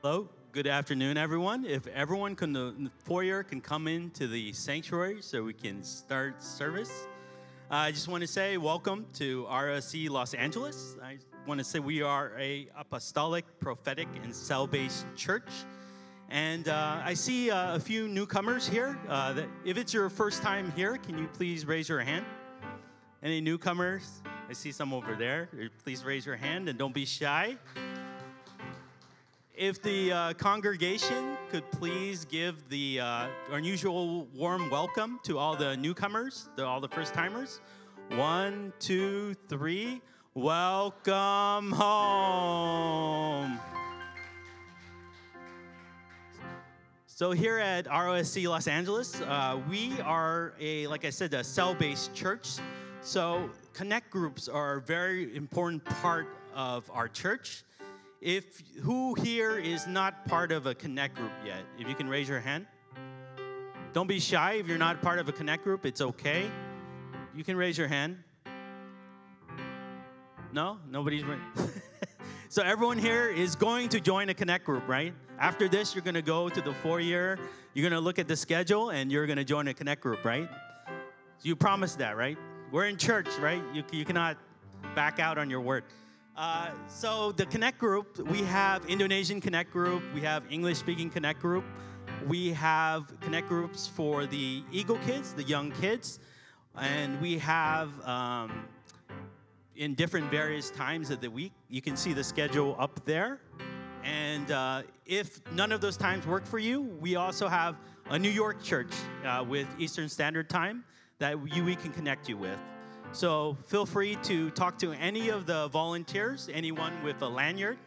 Hello, good afternoon, everyone. If everyone in the foyer can come into the sanctuary so we can start service. I just want to say welcome to RSC Los Angeles. I want to say we are a apostolic, prophetic, and cell-based church. And I see a few newcomers here. If it's your first time here, can you please raise your hand? Any newcomers? I see some over there. Please raise your hand and don't be shy. If the congregation could please give the unusual warm welcome to all the newcomers, all the first-timers. 1, 2, 3. Welcome home. So here at ROSC Los Angeles, we are like I said, a cell-based church. So connect groups are a very important part of our church. Who here is not part of a connect group yet? If you can raise your hand. Don't be shy. If you're not part of a connect group, it's okay. You can raise your hand. No? Nobody's raising. So everyone here is going to join a connect group, right? After this, you're going to go to the foyer. You're going to look at the schedule, and you're going to join a connect group, right? You promised that, right? We're in church, right? You cannot back out on your word. So the Connect Group, we have Indonesian Connect Group, we have English-speaking Connect Group, we have Connect Groups for the Eagle kids, the young kids, and we have in different various times of the week. You can see the schedule up there. And if none of those times work for you, we also have a New York church with Eastern Standard Time that we can connect you with. So feel free to talk to any of the volunteers, anyone with a lanyard.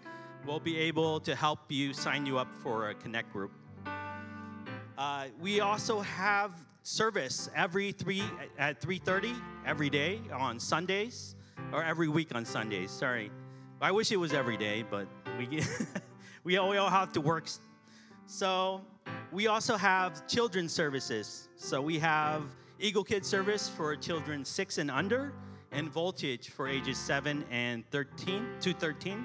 We'll be able to help you sign you up for a connect group. We also have service at 3:30 every day on Sundays, or every week on Sundays, sorry. I wish it was every day, but we all have to work. So we also have children's services. So we have Eagle Kids service for children 6 and under, and Voltage for ages 7 and 13 to 13.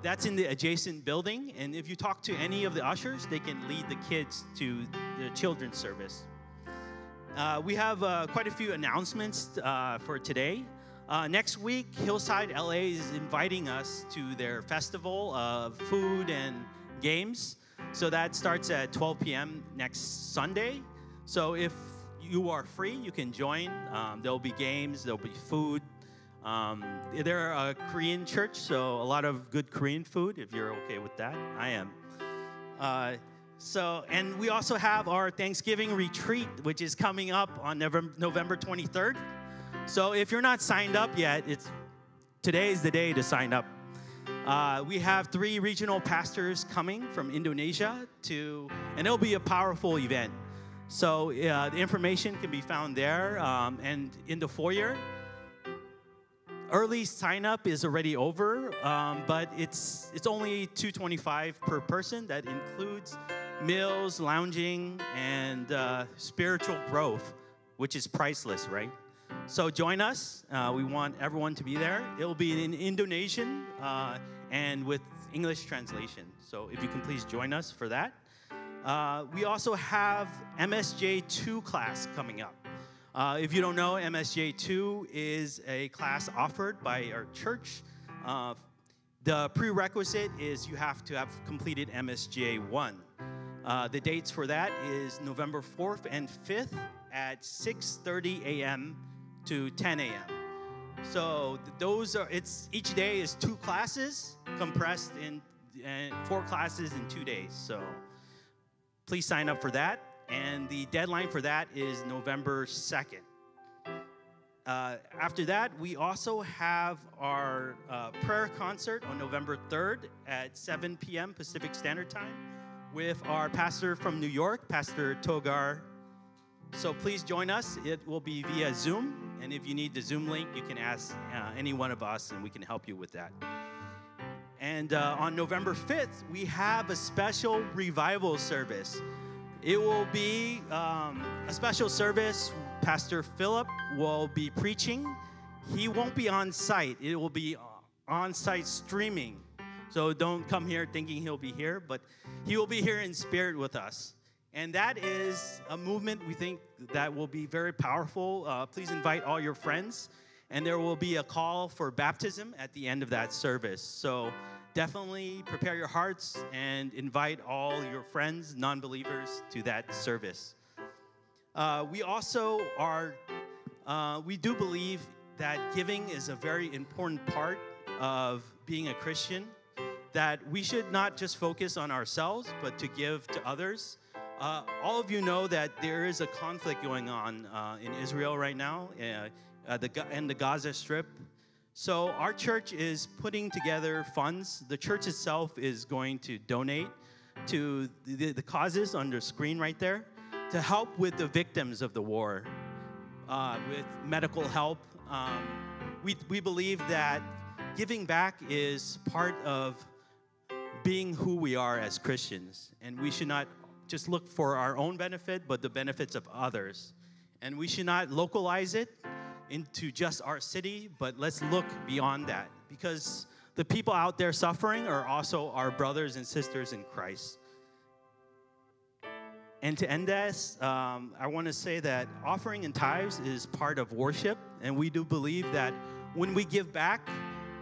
That's in the adjacent building, and if you talk to any of the ushers, they can lead the kids to the children's service. We have quite a few announcements for today. Next week, Hillside LA is inviting us to their festival of food and games. So that starts at 12 p.m. next Sunday. So if you are free, you can join. There'll be games, there'll be food. They're a Korean church, so a lot of good Korean food, if you're okay with that. I am. And we also have our Thanksgiving retreat, which is coming up on November 23rd. So if you're not signed up yet, today is the day to sign up. We have 3 regional pastors coming from Indonesia and it'll be a powerful event. So the information can be found there and in the foyer. Early sign-up is already over, but it's only $225 per person. That includes meals, lounging, and spiritual growth, which is priceless, right? So join us. We want everyone to be there. It'll be in Indonesian and with English translation. So if you can please join us for that. We also have MSJ2 class coming up. If you don't know, MSJ2 is a class offered by our church. The prerequisite is you have to have completed MSJ1. The dates for that is November 4th and 5th at 6:30 a.m. to 10 a.m. So each day is 2 classes compressed in 4 classes in 2 days. So please sign up for that. And the deadline for that is November 2nd. After that, we also have our prayer concert on November 3rd at 7 p.m. Pacific Standard Time with our pastor from New York, Pastor Togar. So please join us. It will be via Zoom. And if you need the Zoom link, you can ask any one of us, and we can help you with that. And on November 5th, we have a special revival service. It will be a special service. Pastor Philip will be preaching. He won't be on site. It will be on-site streaming. So don't come here thinking he'll be here, but he will be here in spirit with us. And that is a movement we think that will be very powerful. Please invite all your friends. And there will be a call for baptism at the end of that service. So definitely prepare your hearts and invite all your friends, non-believers, to that service. We also we do believe that giving is a very important part of being a Christian, that we should not just focus on ourselves, but to give to others. All of you know that there is a conflict going on in Israel right now, and the Gaza Strip. So our church is putting together funds. The church itself is going to donate to the causes on the screen right there to help with the victims of the war, with medical help. We believe that giving back is part of being who we are as Christians, and we should not just look for our own benefit, but the benefits of others. And we should not localize it into just our city, but let's look beyond that, because the people out there suffering are also our brothers and sisters in Christ. And to end this, I want to say that offering and tithes is part of worship, and we do believe that when we give back,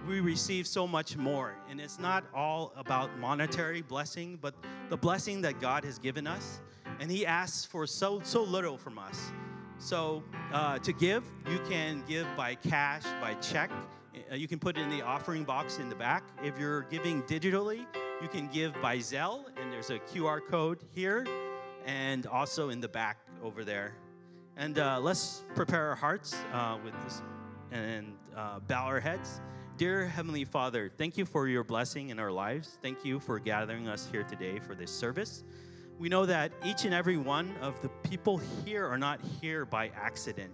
we receive so much more. And it's not all about monetary blessing, but the blessing that God has given us, and He asks for so little from us. So to give, you can give by cash, by check. You can put it in the offering box in the back. If you're giving digitally, you can give by Zelle, and there's a QR code here and also in the back over there. And let's prepare our hearts with this and bow our heads. Dear Heavenly Father, thank you for your blessing in our lives. Thank you for gathering us here today for this service. We know that each and every one of the people here are not here by accident,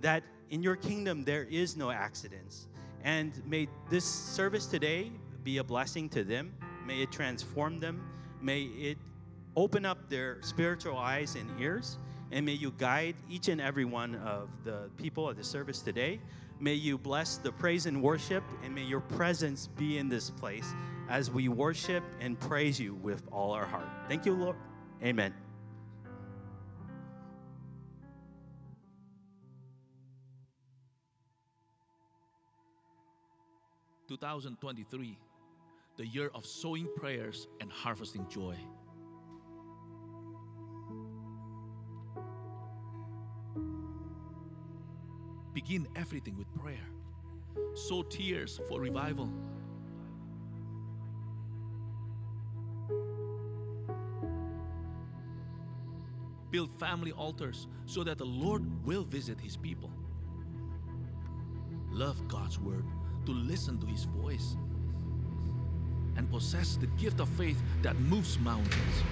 that in your kingdom there is no accidents. And may this service today be a blessing to them. May it transform them. May it open up their spiritual eyes and ears. And may you guide each and every one of the people of the service today. May you bless the praise and worship, and may your presence be in this place as we worship and praise you with all our heart. Thank you, Lord. Amen. (2023), the year of sowing prayers and harvesting joy. Begin everything with prayer. Sow tears for revival. Build family altars so that the Lord will visit His people. Love God's word, to listen to His voice, and possess the gift of faith that moves mountains.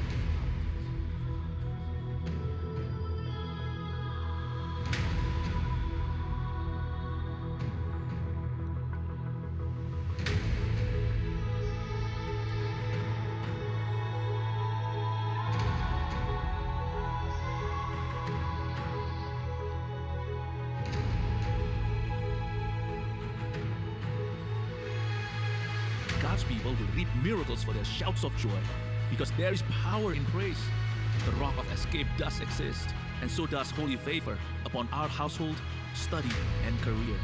God's people will reap miracles for their shouts of joy, because there is power in praise. The rock of escape does exist, and so does holy favor upon our household, study, and career.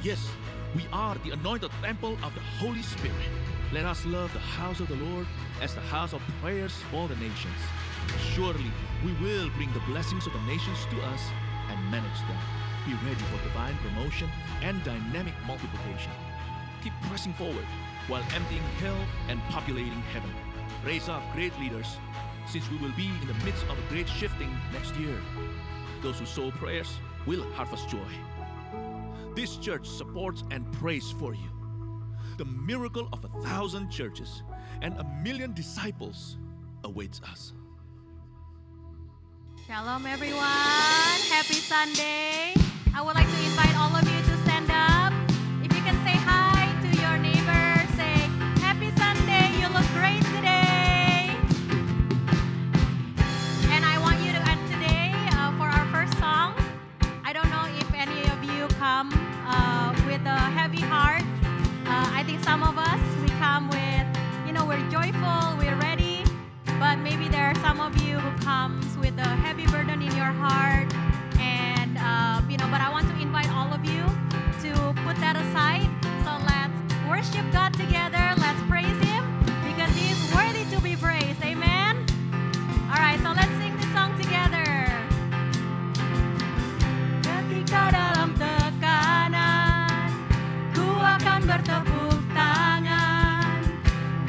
Yes, we are the anointed temple of the Holy Spirit. Let us love the house of the Lord as the house of prayers for the nations. Surely we will bring the blessings of the nations to us and manage them. Be ready for divine promotion and dynamic multiplication. Keep pressing forward while emptying hell and populating heaven. Raise up great leaders, since we will be in the midst of a great shifting next year. Those who sow prayers will harvest joy. This church supports and prays for you. The miracle of 1,000 churches and 1,000,000 disciples awaits us. Shalom everyone, happy Sunday. I would like to invite all of you to stand up. If you can say hi to your neighbor, say, happy Sunday, you look great today. And I want you to end today for our first song. I don't know if any of you come with a heavy heart. I think some of us, we come come with, we're joyful, we're ready. But maybe there are some of you who comes with a heavy burden in your heart. And, but I want to invite all of you to put that aside. So let's worship God together. Let's praise Him because He is worthy to be praised. Amen? All right, so let's sing this song together. Ketika dalam tekanan, ku akan bertepuk tangan,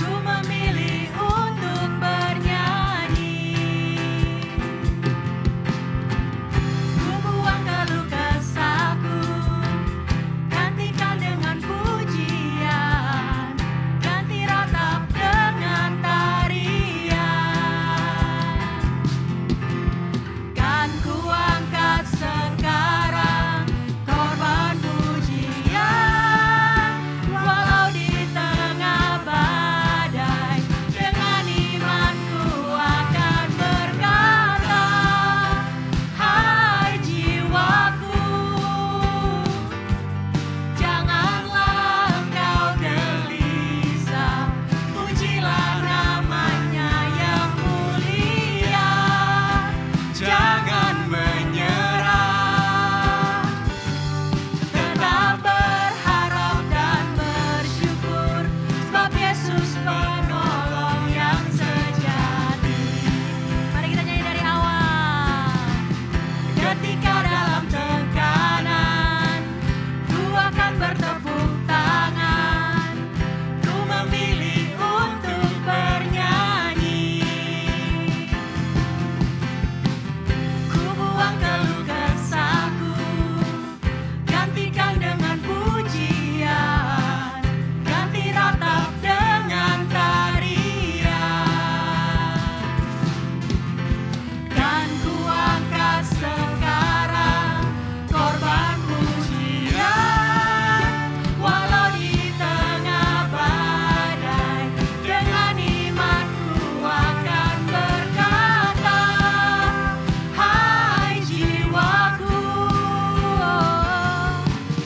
ku memilih untuk bernyanyi. Ku buang keluh kesahku, gantikan dengan pujian, ganti ratap dengan tarian. Kan ku angkat sekarang korban pujian, walau di tengah badai, dengan imanku akan berkata, hai jiwaku, janganlah engkau gelisah, pujilah namanya yang mulia, jangan menyerah, tetap berharap dan bersyukur, sebab Yesus penolong yang sejati. Mari kita nyanyi dari awal. Ketika dalam tekanan, ku akan bertepuk tangan, ku memilih untuk bernyanyi. Ku buang keluh kesahku, gantikan dengan pujian, ganti ratap dengan tarian. Dan ku angkat sekarang korban pujian, walau di tengah badai, dengan imanku akan berkata, hai jiwaku,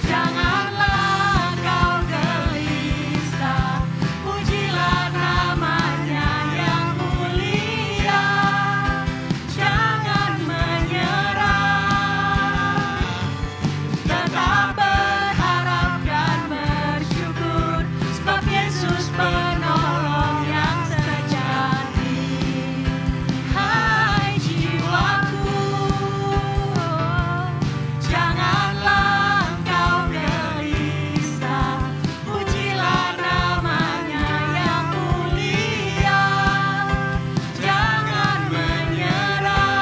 janganlah engkau gelisah, pujilah namanya yang mulia, jangan menyerah, tetap berharap dan bersyukur, sebab Yesus penolong yang sejati. Hai jiwaku, janganlah engkau gelisah, pujilah namanya yang mulia, jangan menyerah,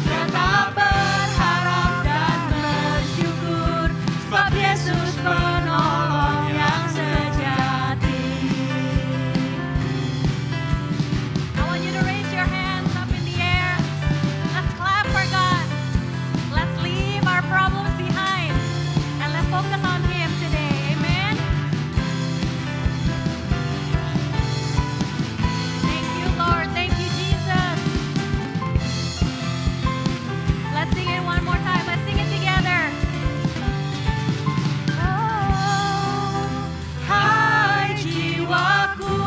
tetap berharap dan bersyukur, sebab Yesus penolong yang sejati. I want you to raise your hands up in the air. Let's clap for God. Let's leave our problems behind and let's focus on Him today. Amen. Thank you, Lord. Thank you, Jesus. Let's sing it one more time. Let's sing it together. Oh, hai jiwaku,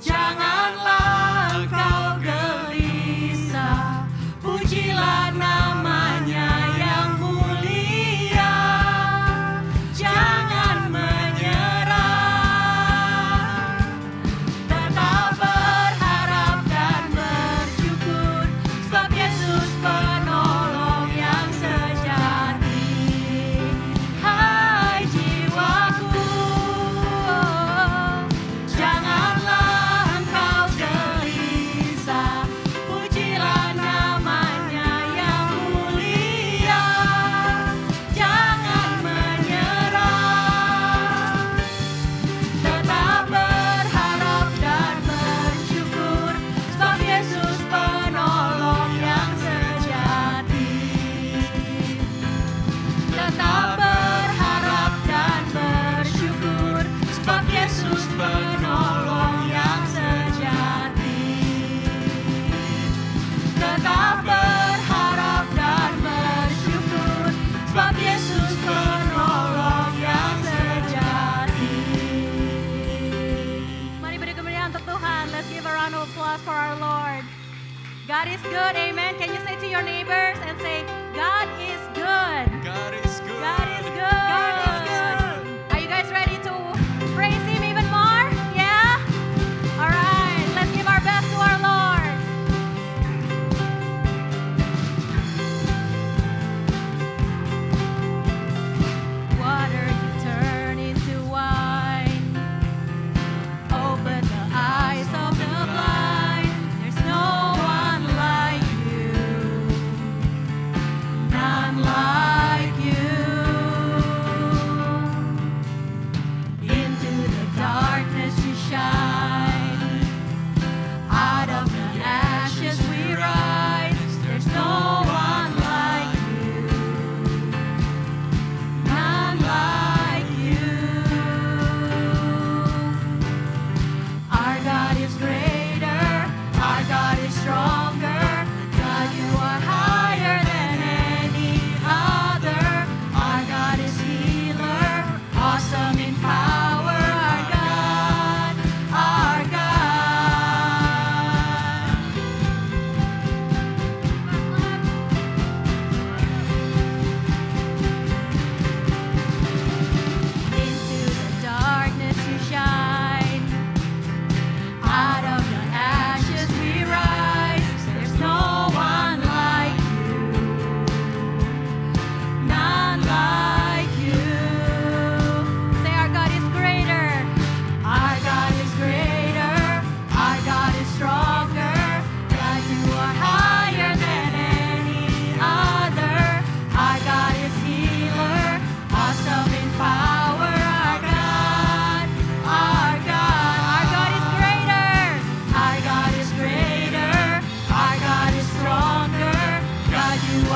janganlah engkau gelisah, pujilah namanya yang mulia,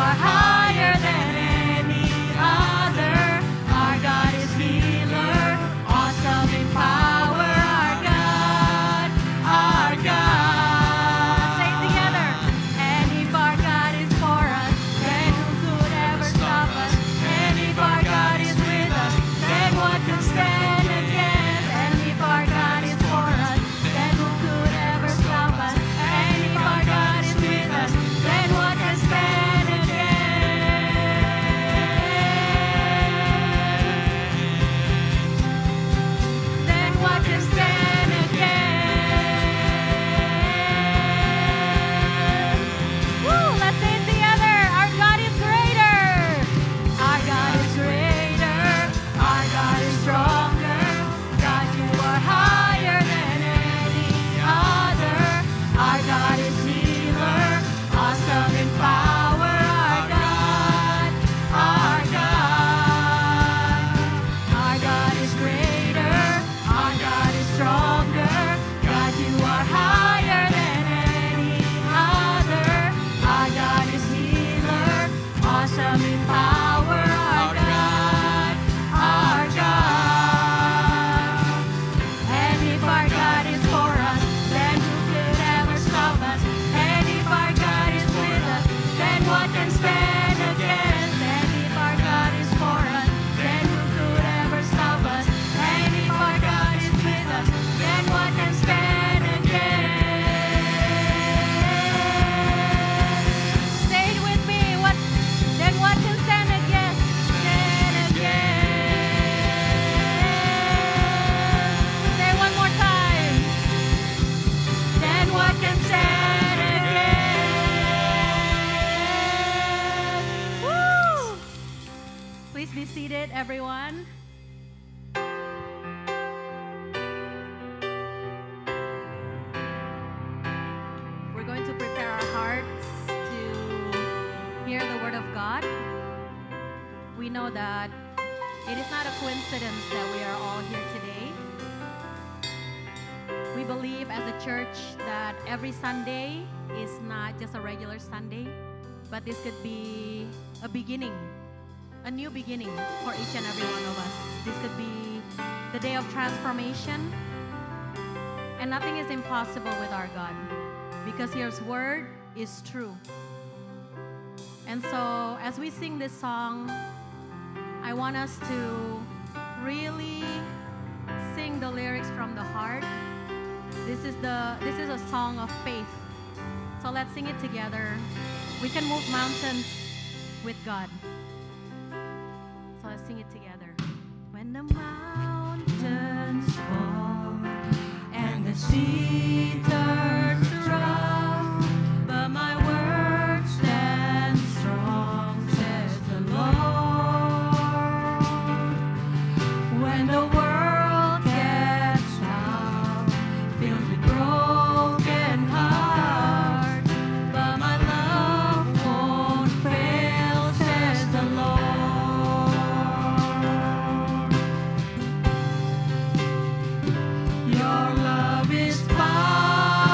are higher than any other. Our God is healer, awesome in power. Our God, our God. Say it together. And if our God is for us, then who could ever stop us? And if our God is with us, then what can stand against? And if our God is for us, then who could ever stop us? And if our God is with us, then what can stand against? Then what can stand against? Woo! Let's say it together. Our God is greater. Our God is greater. Our God is stronger. God, you are higher than any other. Our God is healer, awesome in power. Our God, our God. Our God is greater. Our God is stronger. God, you are higher than any other. Our God is healer, awesome in power. Our God, our God. And if our God is for us, then who could ever stop us? And if our God is with us, then what can stand against? And if our God is for us, then who could ever stop us? And if our God is with us, then what can stand against? Say it with me. Then what can stand against? Stand against. Say it one more time. Then what can stand against? Woo! Please be seated, everyone. We're going to prepare our hearts to hear the word of God. We know that it is not a coincidence that we are all here today. We believe as a church that every Sunday is not just a regular Sunday, but this could be a beginning, a new beginning for each and every one of us. This could be the day of transformation, and nothing is impossible with our God because His word is true. And so as we sing this song, I want us to really sing the lyrics from the heart. This is a song of faith. So let's sing it together. We can move mountains with God. So let's sing it together. When the mountains fall and the sea turns rough, but my word stands strong, says the Lord. When the world gets tough, filled with broken hearts, but my love won't fail, says the Lord. Your love is power.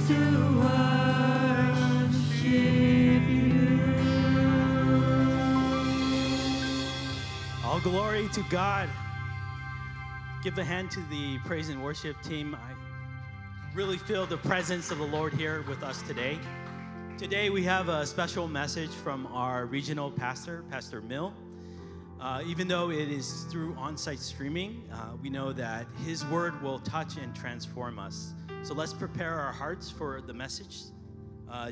to worship you. All glory to God. Give a hand to the praise and worship team. I really feel the presence of the Lord here with us today. Today we have a special message from our regional pastor, Pastor Mill. Even though it is through on-site streaming, we know that his word will touch and transform us. So let's prepare our hearts for the message.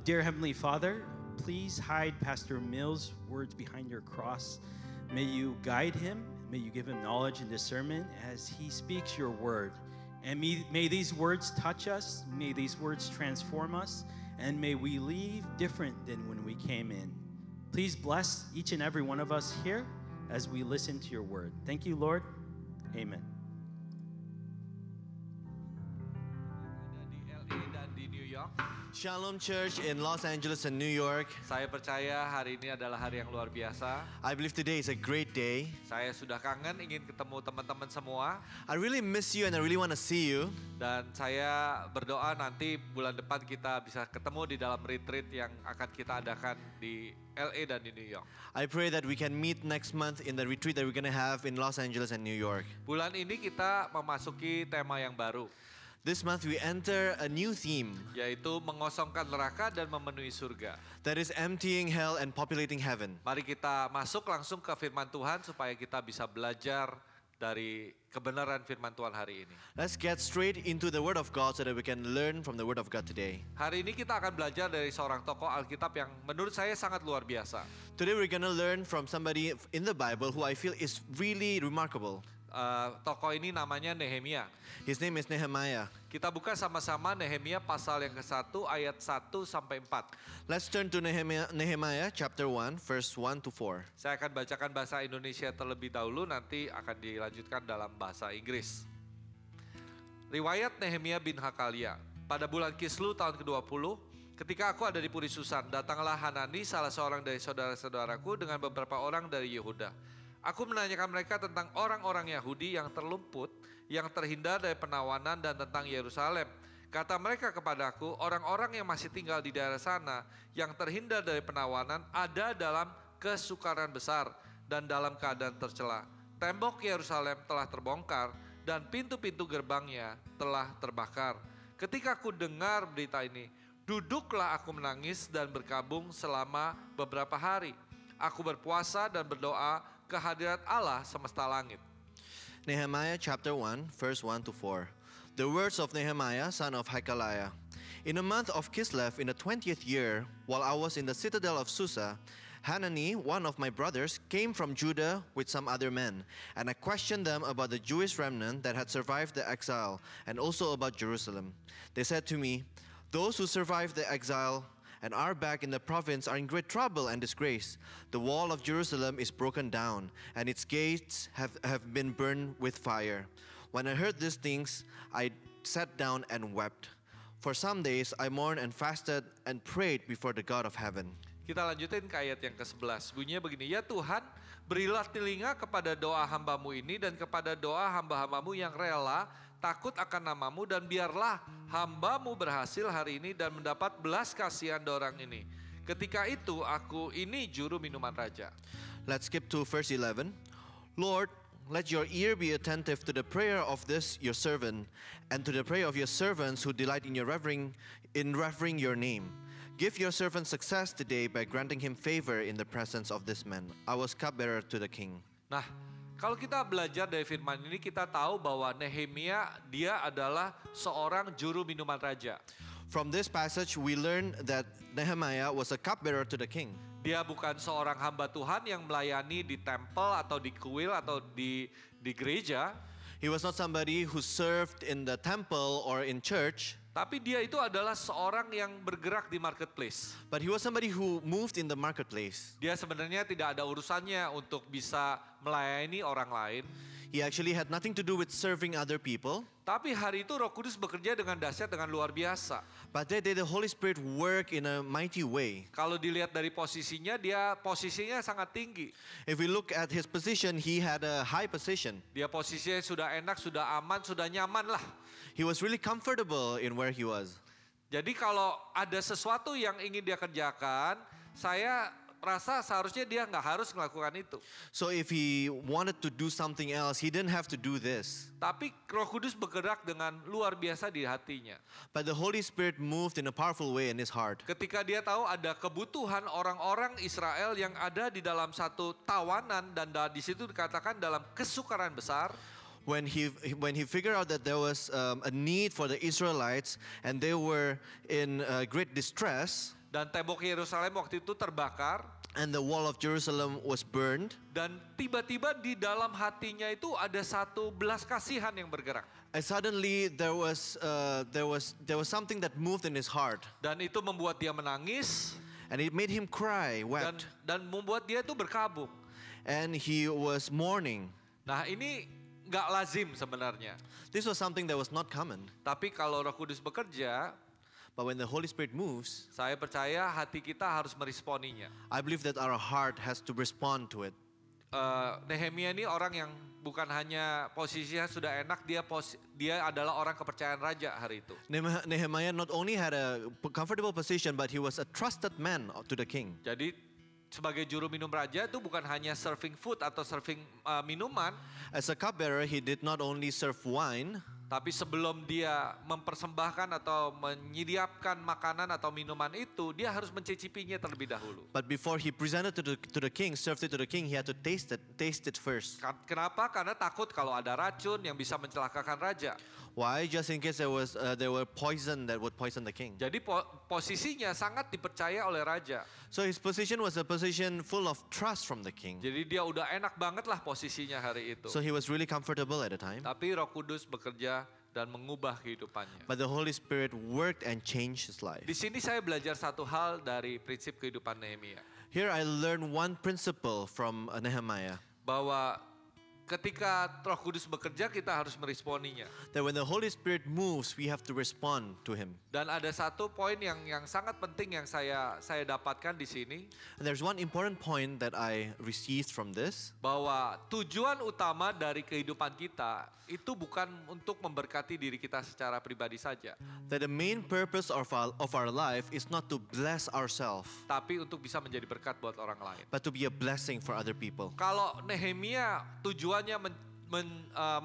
Dear Heavenly Father, please hide Pastor Mill's words behind your cross. May you guide him. May you give him knowledge and discernment as he speaks your word. And may these words touch us. May these words transform us. And may we leave different than when we came in. Please bless each and every one of us here as we listen to your word. Thank you, Lord. Amen. Di LA dan di New York. Shalom Church in Los Angeles and New York. Saya percaya hari ini adalah hari yang luar biasa. I believe today is a great day. Saya sudah kangen ingin ketemu teman-teman semua. I really miss you and I really want to see you. Dan saya berdoa nanti bulan depan kita bisa ketemu di dalam retreat yang akan kita adakan di LA dan di New York. I pray that we can meet next month in the retreat that we're going to have in Los Angeles and New York. Bulan ini kita memasuki tema yang baru, This month we enter a new theme yaitu mengosongkan neraka dan memenuhi surga. that is emptying hell and populating heaven. Mari kita masuk langsung ke firman Tuhan supaya kita bisa belajar dari kebenaran firman Tuhan hari ini. Let's get straight into the Word of God so that we can learn from the Word of God today. Hari ini kita akan belajar dari seorang tokoh Alkitab yang menurut saya sangat luar biasa. Today we're going to learn from somebody in the Bible who I feel is really remarkable. Tokoh ini namanya Nehemia. His name is Nehemiah. Kita buka sama-sama Nehemia pasal yang ke-1 ayat 1 sampai 4. Let's turn to Nehemiah chapter 1 verse 1 to 4. Saya akan bacakan bahasa Indonesia terlebih dahulu, nanti akan dilanjutkan dalam bahasa Inggris. Riwayat Nehemia bin Hakalia. Pada bulan Kislu tahun ke-20, ketika aku ada di Puri Susan, datanglah Hanani, salah seorang dari saudara-saudaraku dengan beberapa orang dari Yehuda. Aku menanyakan mereka tentang orang-orang Yahudi yang terlumput, yang terhindar dari penawanan dan tentang Yerusalem. Kata mereka kepadaku, orang-orang yang masih tinggal di daerah sana, yang terhindar dari penawanan, ada dalam kesukaran besar dan dalam keadaan tercela. Tembok Yerusalem telah terbongkar dan pintu-pintu gerbangnya telah terbakar. Ketika aku dengar berita ini, duduklah aku menangis dan berkabung selama beberapa hari. Aku berpuasa dan berdoa kehadirat Allah semesta langit. Nehemiah chapter 1 verse 1 to 4. The words of Nehemiah son of Hakaliah. In the month of Kislev in the 20th year, while I was in the citadel of Susa, Hanani, one of my brothers, came from Judah with some other men, and I questioned them about the Jewish remnant that had survived the exile, and also about Jerusalem. They said to me, those who survived the exile and are back in the province are in great trouble and disgrace. The wall of Jerusalem is broken down, and its gates have been burned with fire. When I heard these things, I sat down and wept. For some days I mourned and fasted and prayed before the God of heaven. Kita lanjutin ke ayat yang ke-11. Bunyinya begini, ya Tuhan, berilah telinga kepada doa hamba-Mu ini dan kepada doa hamba-hamba-Mu yang rela takut akan nama-Mu, dan biarlah hamba-Mu berhasil hari ini dan mendapat belas kasihan dari orang ini. Ketika itu aku ini juru minuman raja. Let's skip to verse 11. Lord, let your ear be attentive to the prayer of this your servant, and to the prayer of your servants who delight in revering your name. Give your servant success today by granting him favor in the presence of this man. I was cupbearer to the king. Nah, kalau kita belajar dari firman ini, kita tahu bahwa Nehemia dia adalah seorang juru minuman raja. From this passage, we learn that Nehemiah was a cupbearer to the king. Dia bukan seorang hamba Tuhan yang melayani di tempel atau di kuil atau di gereja. He was not somebody who served in the temple or in church. Tapi dia itu adalah seorang yang bergerak di marketplace. But he was somebody who moved in the marketplace. Dia sebenarnya tidak ada urusannya untuk bisa melayani orang lain. He actually had nothing to do with serving other people. Tapi hari itu Roh Kudus bekerja dengan dahsyat, dengan luar biasa. But that day the Holy Spirit work in a mighty way. Kalau dilihat dari posisinya, dia posisinya sangat tinggi. If we look at his position, he had a high position. Dia posisinya sudah enak, sudah aman, sudah nyaman lah. He was really comfortable in where he was. Jadi kalau ada sesuatu yang ingin dia kerjakan, saya rasa seharusnya dia nggak harus melakukan itu. So if he wanted to do something else, he didn't have to do this. Tapi Roh Kudus bergerak dengan luar biasa di hatinya. But the Holy Spirit moved in a powerful way in his heart. Ketika dia tahu ada kebutuhan orang-orang Israel yang ada di dalam satu tawanan dan di situ dikatakan dalam kesukaran besar. When he figured out that there was a need for the Israelites and they were in great distress, Dan tembok Yerusalem waktu itu terbakar. and the wall of Jerusalem was burned, Dan tiba-tiba di dalam hatinya itu ada satu belas kasihan yang bergerak. and suddenly there was something that moved in his heart, Dan itu membuat dia menangis and it made him cry, wept, dan membuat dia itu berkabung. and he was mourning. Nah ini nggak lazim sebenarnya. This was something that was not common, Tapi kalau Roh Kudus bekerja, but when the Holy Spirit moves, saya percaya hati kita harus meresponinya. I believe that our heart has to respond to it. Nehemia ini orang yang bukan hanya posisinya sudah enak, dia adalah orang kepercayaan raja hari itu. Nehemiah not only had a comfortable position, but he was a trusted man to the king. Jadi sebagai juru minum raja itu bukan hanya serving food atau serving minuman, As a cupbearer, he did not only serve wine, tapi sebelum dia mempersembahkan atau menyediakan makanan atau minuman itu, dia harus mencicipinya terlebih dahulu. but before he presented to the king, served it to the king, he had to taste it first. Kenapa? Karena takut kalau ada racun yang bisa mencelakakan raja. Why? Just in case there were poison that would poison the king. Jadi posisinya sangat dipercaya oleh raja. So his position was a position full of trust from the king. Jadi dia udah enak banget lah posisinya hari itu. So he was really comfortable at the time. Tapi Roh Kudus bekerja dan mengubah kehidupannya. But the Holy Spirit worked and changed his life. Di sini saya belajar satu hal dari prinsip kehidupan Nehemia. Here I learned one principle from Nehemiah. Bahwa ketika Roh Kudus bekerja kita harus meresponinya. That when the Holy Spirit moves, we have to respond to him. Dan ada satu poin yang sangat penting yang saya dapatkan di sini. And there's one important point that I received from this. Bahwa tujuan utama dari kehidupan kita itu bukan untuk memberkati diri kita secara pribadi saja. That the main purpose of our life is not to bless ourselves, Tapi untuk bisa menjadi berkat buat orang lain. but to be a blessing for other people. Kalau Nehemia tujuannya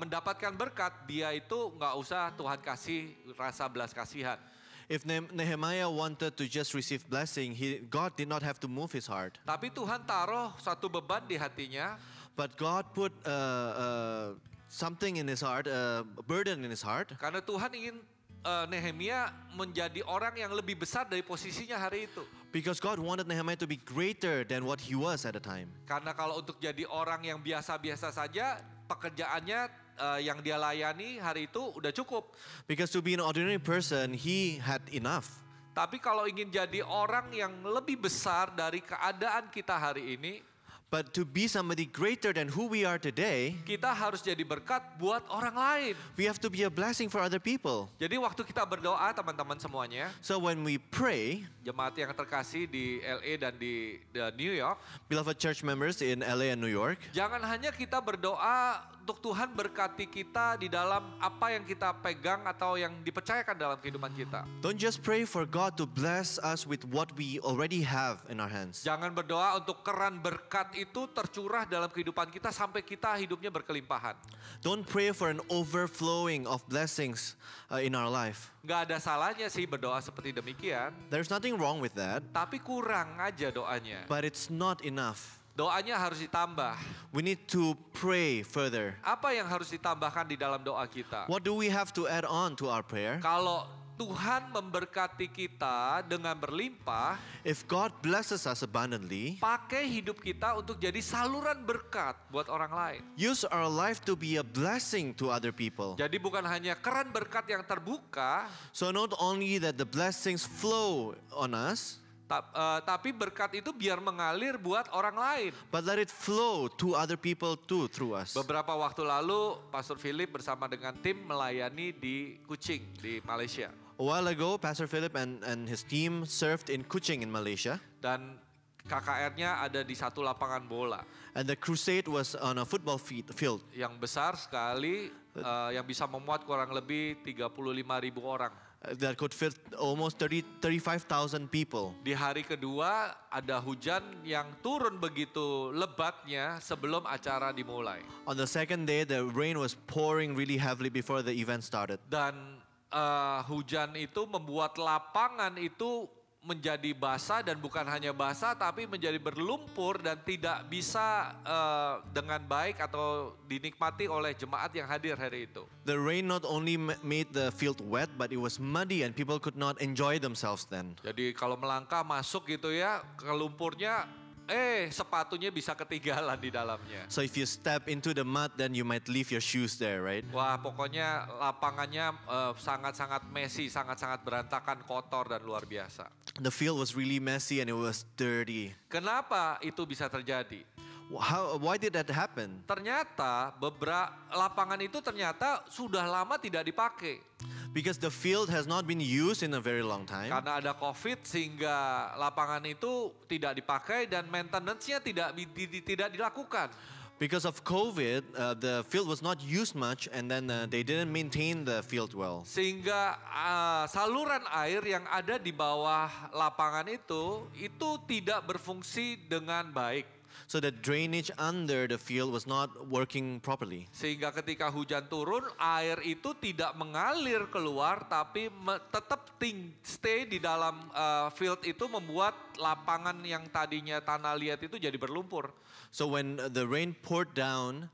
mendapatkan berkat, dia itu nggak usah Tuhan kasih rasa belas kasihan. If Nehemiah wanted to just receive blessing, God did not have to move his heart. Tapi Tuhan taruh satu beban di hatinya. But God put something in his heart, a burden in his heart. Karena Tuhan ingin Nehemia menjadi orang yang lebih besar dari posisinya hari itu. Because God wanted Nehemiah to be greater than what he was at the time. Karena kalau untuk jadi orang yang biasa-biasa saja, pekerjaannya yang dia layani hari itu udah cukup. Because to be an ordinary person, he had enough. Tapi kalau ingin jadi orang yang lebih besar dari keadaan kita hari ini, But to be somebody greater than who we are today, kita harus jadi berkat buat orang lain. we have to be a blessing for other people. Jadi waktu kita berdoa teman-teman semuanya, So when we pray, jemaat yang terkasih di LA dan di New York, beloved church members in LA and New York, jangan hanya kita berdoa untuk Tuhan berkati kita di dalam apa yang kita pegang atau yang dipercayakan dalam kehidupan kita. don't just pray for God to bless us with what we already have in our hands. Jangan berdoa untuk keran berkat itu tercurah dalam kehidupan kita sampai kita hidupnya berkelimpahan. Don't pray for an overflowing of blessings in our life. Nggak ada salahnya sih berdoa seperti demikian, There's nothing wrong with that, tapi kurang aja doanya. but it's not enough. Doanya harus ditambah. We need to pray further. Apa yang harus ditambahkan di dalam doa kita? What do we have to add on to our prayer? Kalau Tuhan memberkati kita dengan berlimpah, If God blesses us abundantly, pakai hidup kita untuk jadi saluran berkat buat orang lain. use our life to be a blessing to other people. Jadi bukan hanya keran berkat yang terbuka, So not only that the blessings flow on us, tapi berkat itu biar mengalir buat orang lain. but let it flow to other people too through us. Beberapa waktu lalu, Pastor Philip bersama dengan tim melayani di Kuching, di Malaysia. A while ago, Pastor Philip and his team served in Kuching in Malaysia, Dan KKR-nya ada di satu lapangan bola and the crusade was on a football field. yang besar sekali, yang bisa memuat kurang lebih 35.000 orang. that could fit almost 35,000 people. Di hari kedua ada hujan yang turun begitu lebatnya sebelum acara dimulai. On the second day, the rain was pouring really heavily before the event started. Dan hujan itu membuat lapangan itu menjadi basah, dan bukan hanya basah tapi menjadi berlumpur dan tidak bisa dengan baik atau dinikmati oleh jemaat yang hadir hari itu. The rain not only made the field wet, but it was muddy and people could not enjoy themselves then. Jadi kalau melangkah masuk gitu ya ke lumpurnya, sepatunya bisa ketinggalan di dalamnya. So if you step into the mud, then you might leave your shoes there, right? Wah, pokoknya lapangannya sangat-sangat messy, sangat-sangat berantakan, kotor dan luar biasa. The field was really messy and it was dirty. Kenapa itu bisa terjadi? Why did that happen? Ternyata lapangan itu ternyata sudah lama tidak dipakai. Because the field has not been used in a very long time. Karena ada COVID sehingga lapangan itu tidak dipakai dan maintenance-nya tidak dilakukan. Because of COVID, the field was not used much and then they didn't maintain the field well. Sehingga saluran air yang ada di bawah lapangan itu tidak berfungsi dengan baik. So the drainage under the field was not working properly. Sehingga ketika hujan turun, air itu tidak mengalir keluar tapi tetap stay di dalam field itu, membuat lapangan yang tadinya tanah liat itu jadi berlumpur. So when the rain poured down,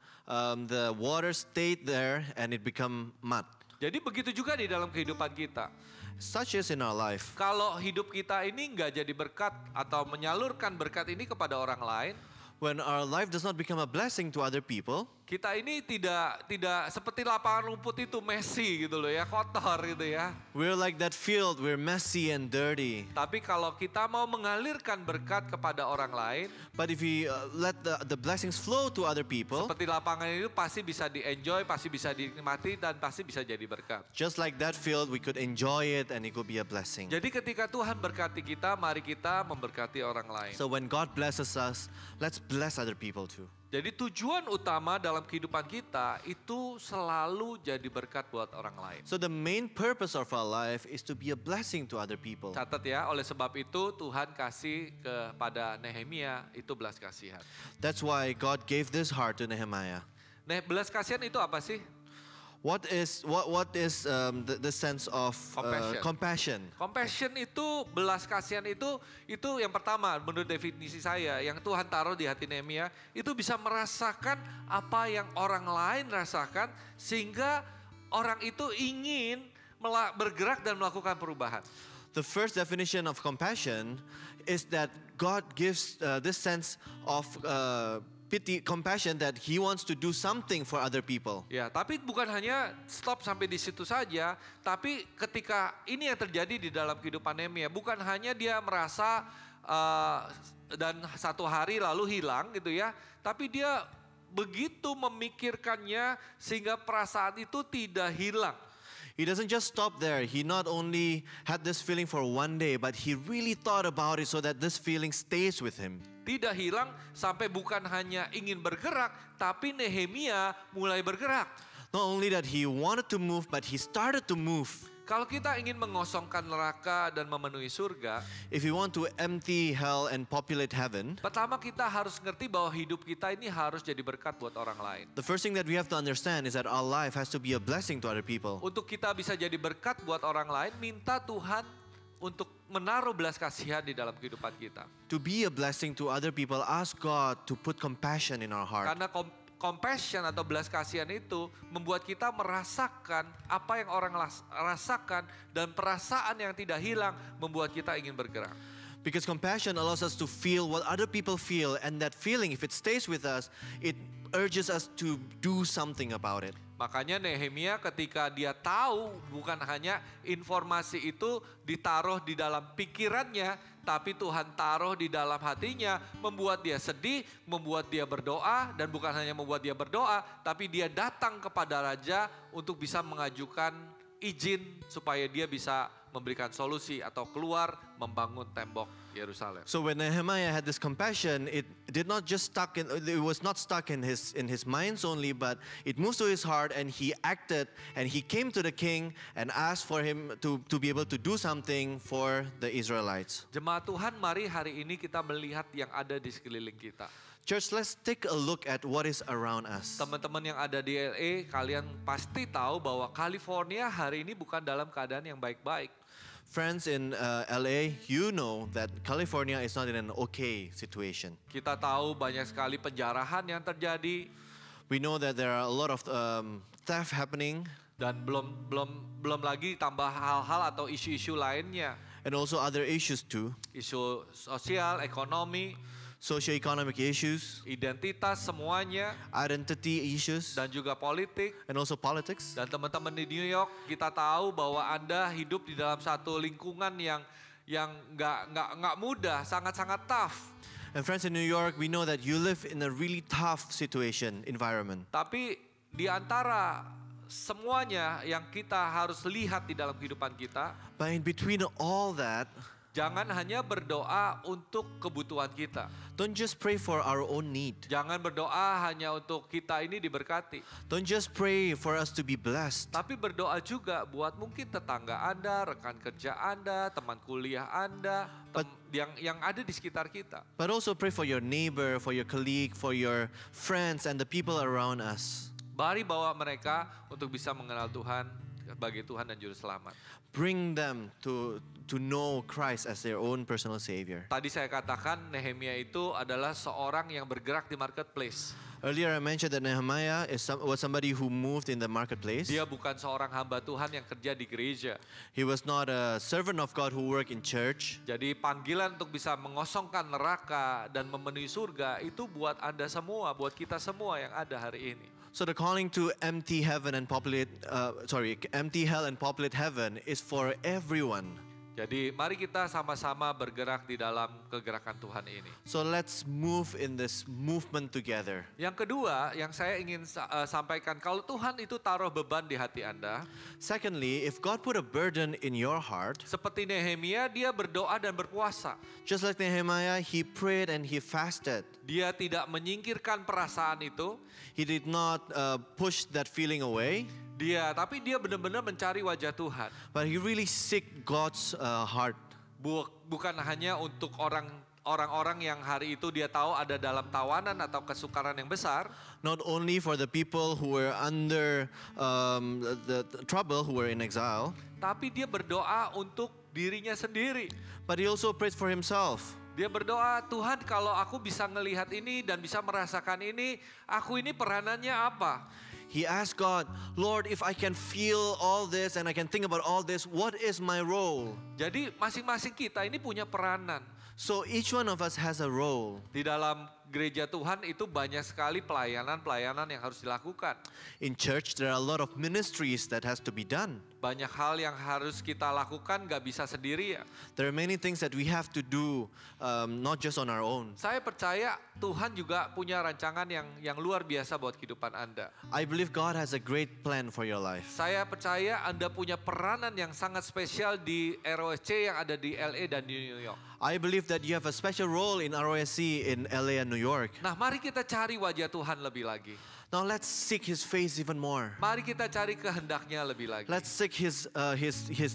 the water stayed there and it became mud. Jadi begitu juga di dalam kehidupan kita. Such is in our life. Kalau hidup kita ini nggak jadi berkat atau menyalurkan berkat ini kepada orang lain, When our life does not become a blessing to other people, kita ini tidak seperti lapangan rumput itu messy gitu loh ya, kotor gitu ya. we're like that field, we're messy and dirty. Tapi kalau kita mau mengalirkan berkat kepada orang lain, But if we let the blessings flow to other people, seperti lapangan itu pasti bisa di-enjoy, pasti bisa dinikmati dan pasti bisa jadi berkat. just like that field, we could enjoy it and it could be a blessing. Jadi ketika Tuhan berkati kita, mari kita memberkati orang lain. So when God blesses us, let's bless other people too. Jadi tujuan utama dalam kehidupan kita itu selalu jadi berkat buat orang lain. So the main purpose of our life is to be a blessing to other people. Catat ya, oleh sebab itu Tuhan kasih kepada Nehemia itu belas kasihan. That's why God gave this heart to Nehemiah. Belas kasihan itu apa sih? What is the sense of compassion? Compassion itu, belas kasihan itu yang pertama menurut definisi saya, yang Tuhan taruh di hati Nehemia, itu bisa merasakan apa yang orang lain rasakan sehingga orang itu ingin bergerak dan melakukan perubahan. The first definition of compassion is that God gives this sense of pity, compassion, that He wants to do something for other people. Ya, tapi bukan hanya stop sampai di situ saja, tapi ketika ini yang terjadi di dalam kehidupan Nehemia, bukan hanya dia merasa dan satu hari lalu hilang gitu ya, tapi dia begitu memikirkannya sehingga perasaan itu tidak hilang. He doesn't just stop there. He not only had this feeling for one day, but he really thought about it so that this feeling stays with him. Tidak hilang sampai bukan hanya ingin bergerak, tapi Nehemia mulai bergerak. Not only that he wanted to move, but he started to move. Kalau kita ingin mengosongkan neraka dan memenuhi surga, If we want to empty hell and populate heaven, pertama kita harus ngerti bahwa hidup kita ini harus jadi berkat buat orang lain. the first thing that we have to understand is that our life has to be a blessing to other people. Untuk kita bisa jadi berkat buat orang lain, minta Tuhan untuk menaruh belas kasihan di dalam kehidupan kita. To be a blessing to other people, ask God to put compassion in our heart. Karena compassion atau belas kasihan itu membuat kita merasakan apa yang orang rasakan, dan perasaan yang tidak hilang membuat kita ingin bergerak. Because compassion allows us to feel what other people feel, and that feeling, if it stays with us, it urges us to do something about it. Makanya Nehemia ketika dia tahu bukan hanya informasi itu ditaruh di dalam pikirannya, tapi Tuhan taruh di dalam hatinya, membuat dia sedih, membuat dia berdoa, dan bukan hanya membuat dia berdoa, tapi dia datang kepada raja untuk bisa mengajukan izin supaya dia bisa memberikan solusi atau keluar membangun tembok Yerusalem. So when Nehemiah had this compassion, it was not stuck in his minds only, but it moved to his heart, and he acted, and he came to the king and asked for him to be able to do something for the Israelites. Jemaat Tuhan, mari hari ini kita melihat yang ada di sekeliling kita. Church, let's take a look at what is around us. Teman-teman yang ada di LA, kalian pasti tahu bahwa California hari ini bukan dalam keadaan yang baik-baik. Friends in LA, you know that California is not in an okay situation. Kita tahu banyak sekali penjarahan yang terjadi. We know that there are a lot of theft happening. Dan belum lagi tambah hal-hal atau isu-isu lainnya. And also other issues too. Isu sosial, ekonomi, Socio-economic issues, identitas semuanya, identity issues, dan juga politik. and also politics. Dan teman-teman di New York, kita tahu bahwa Anda hidup di dalam satu lingkungan yang nggak mudah, sangat-sangat tough. And friends in New York, we know that you live in a really tough situation, environment. Tapi di antara semuanya yang kita harus lihat di dalam kehidupan kita, But in between all that, jangan hanya berdoa untuk kebutuhan kita. don't just pray for our own need. Jangan berdoa hanya untuk kita ini diberkati. Don't just pray for us to be blessed. Tapi berdoa juga buat mungkin tetangga Anda, rekan kerja Anda, teman kuliah Anda, yang ada di sekitar kita. But also pray for your neighbor, for your colleague, for your friends and the people around us. Mari bawa mereka untuk bisa mengenal Tuhan sebagai Tuhan dan Juru Selamat. Bring them to know Christ as their own personal Savior. Tadi saya katakan Nehemia itu adalah seorang yang bergerak di marketplace. Earlier I mentioned that Nehemiah was somebody who moved in the marketplace. Dia bukan seorang hamba Tuhan yang kerja di gereja. He was not a servant of God who worked in church. Jadi panggilan untuk bisa mengosongkan neraka dan memenuhi surga itu buat Anda semua, buat kita semua yang ada hari ini. So the calling to empty hell and populate heaven is for everyone. Jadi mari kita sama-sama bergerak di dalam kegerakan Tuhan ini. So let's move in this movement together. Yang kedua yang saya ingin sampaikan, kalau Tuhan itu taruh beban di hati Anda. Secondly, if God put a burden in your heart, Seperti Nehemia, dia berdoa dan berpuasa. just like Nehemiah, he prayed and he fasted. Dia tidak menyingkirkan perasaan itu. He did not push that feeling away, Tapi dia benar-benar mencari wajah Tuhan. but he really seek God's heart. Bukan hanya untuk orang-orang yang hari itu dia tahu ada dalam tawanan atau kesukaran yang besar. Not only for the people who were under the trouble, who were in exile, Tapi dia berdoa untuk dirinya sendiri. but he also prayed for himself. Dia berdoa, Tuhan kalau aku bisa melihat ini dan bisa merasakan ini, aku ini peranannya apa? He asked God, Lord, if I can feel all this and I can think about all this, what is my role? Jadi masing-masing kita ini punya peranan. So each one of us has a role. Di dalam gereja Tuhan itu banyak sekali pelayanan-pelayanan yang harus dilakukan. In church, there are a lot of ministries that has to be done. Banyak hal yang harus kita lakukan gak bisa sendiri ya. There are many things that we have to do, not just on our own. Saya percaya Tuhan juga punya rancangan yang luar biasa buat kehidupan Anda. I believe God has a great plan for your life. Saya percaya Anda punya peranan yang sangat spesial di ROSC yang ada di LA dan di New York. I believe that you have a special role in ROSC in LA and New York. Nah, mari kita cari wajah Tuhan lebih lagi. Now let's seek His face even more. Mari kita cari kehendaknya lebih lagi. Let's seek His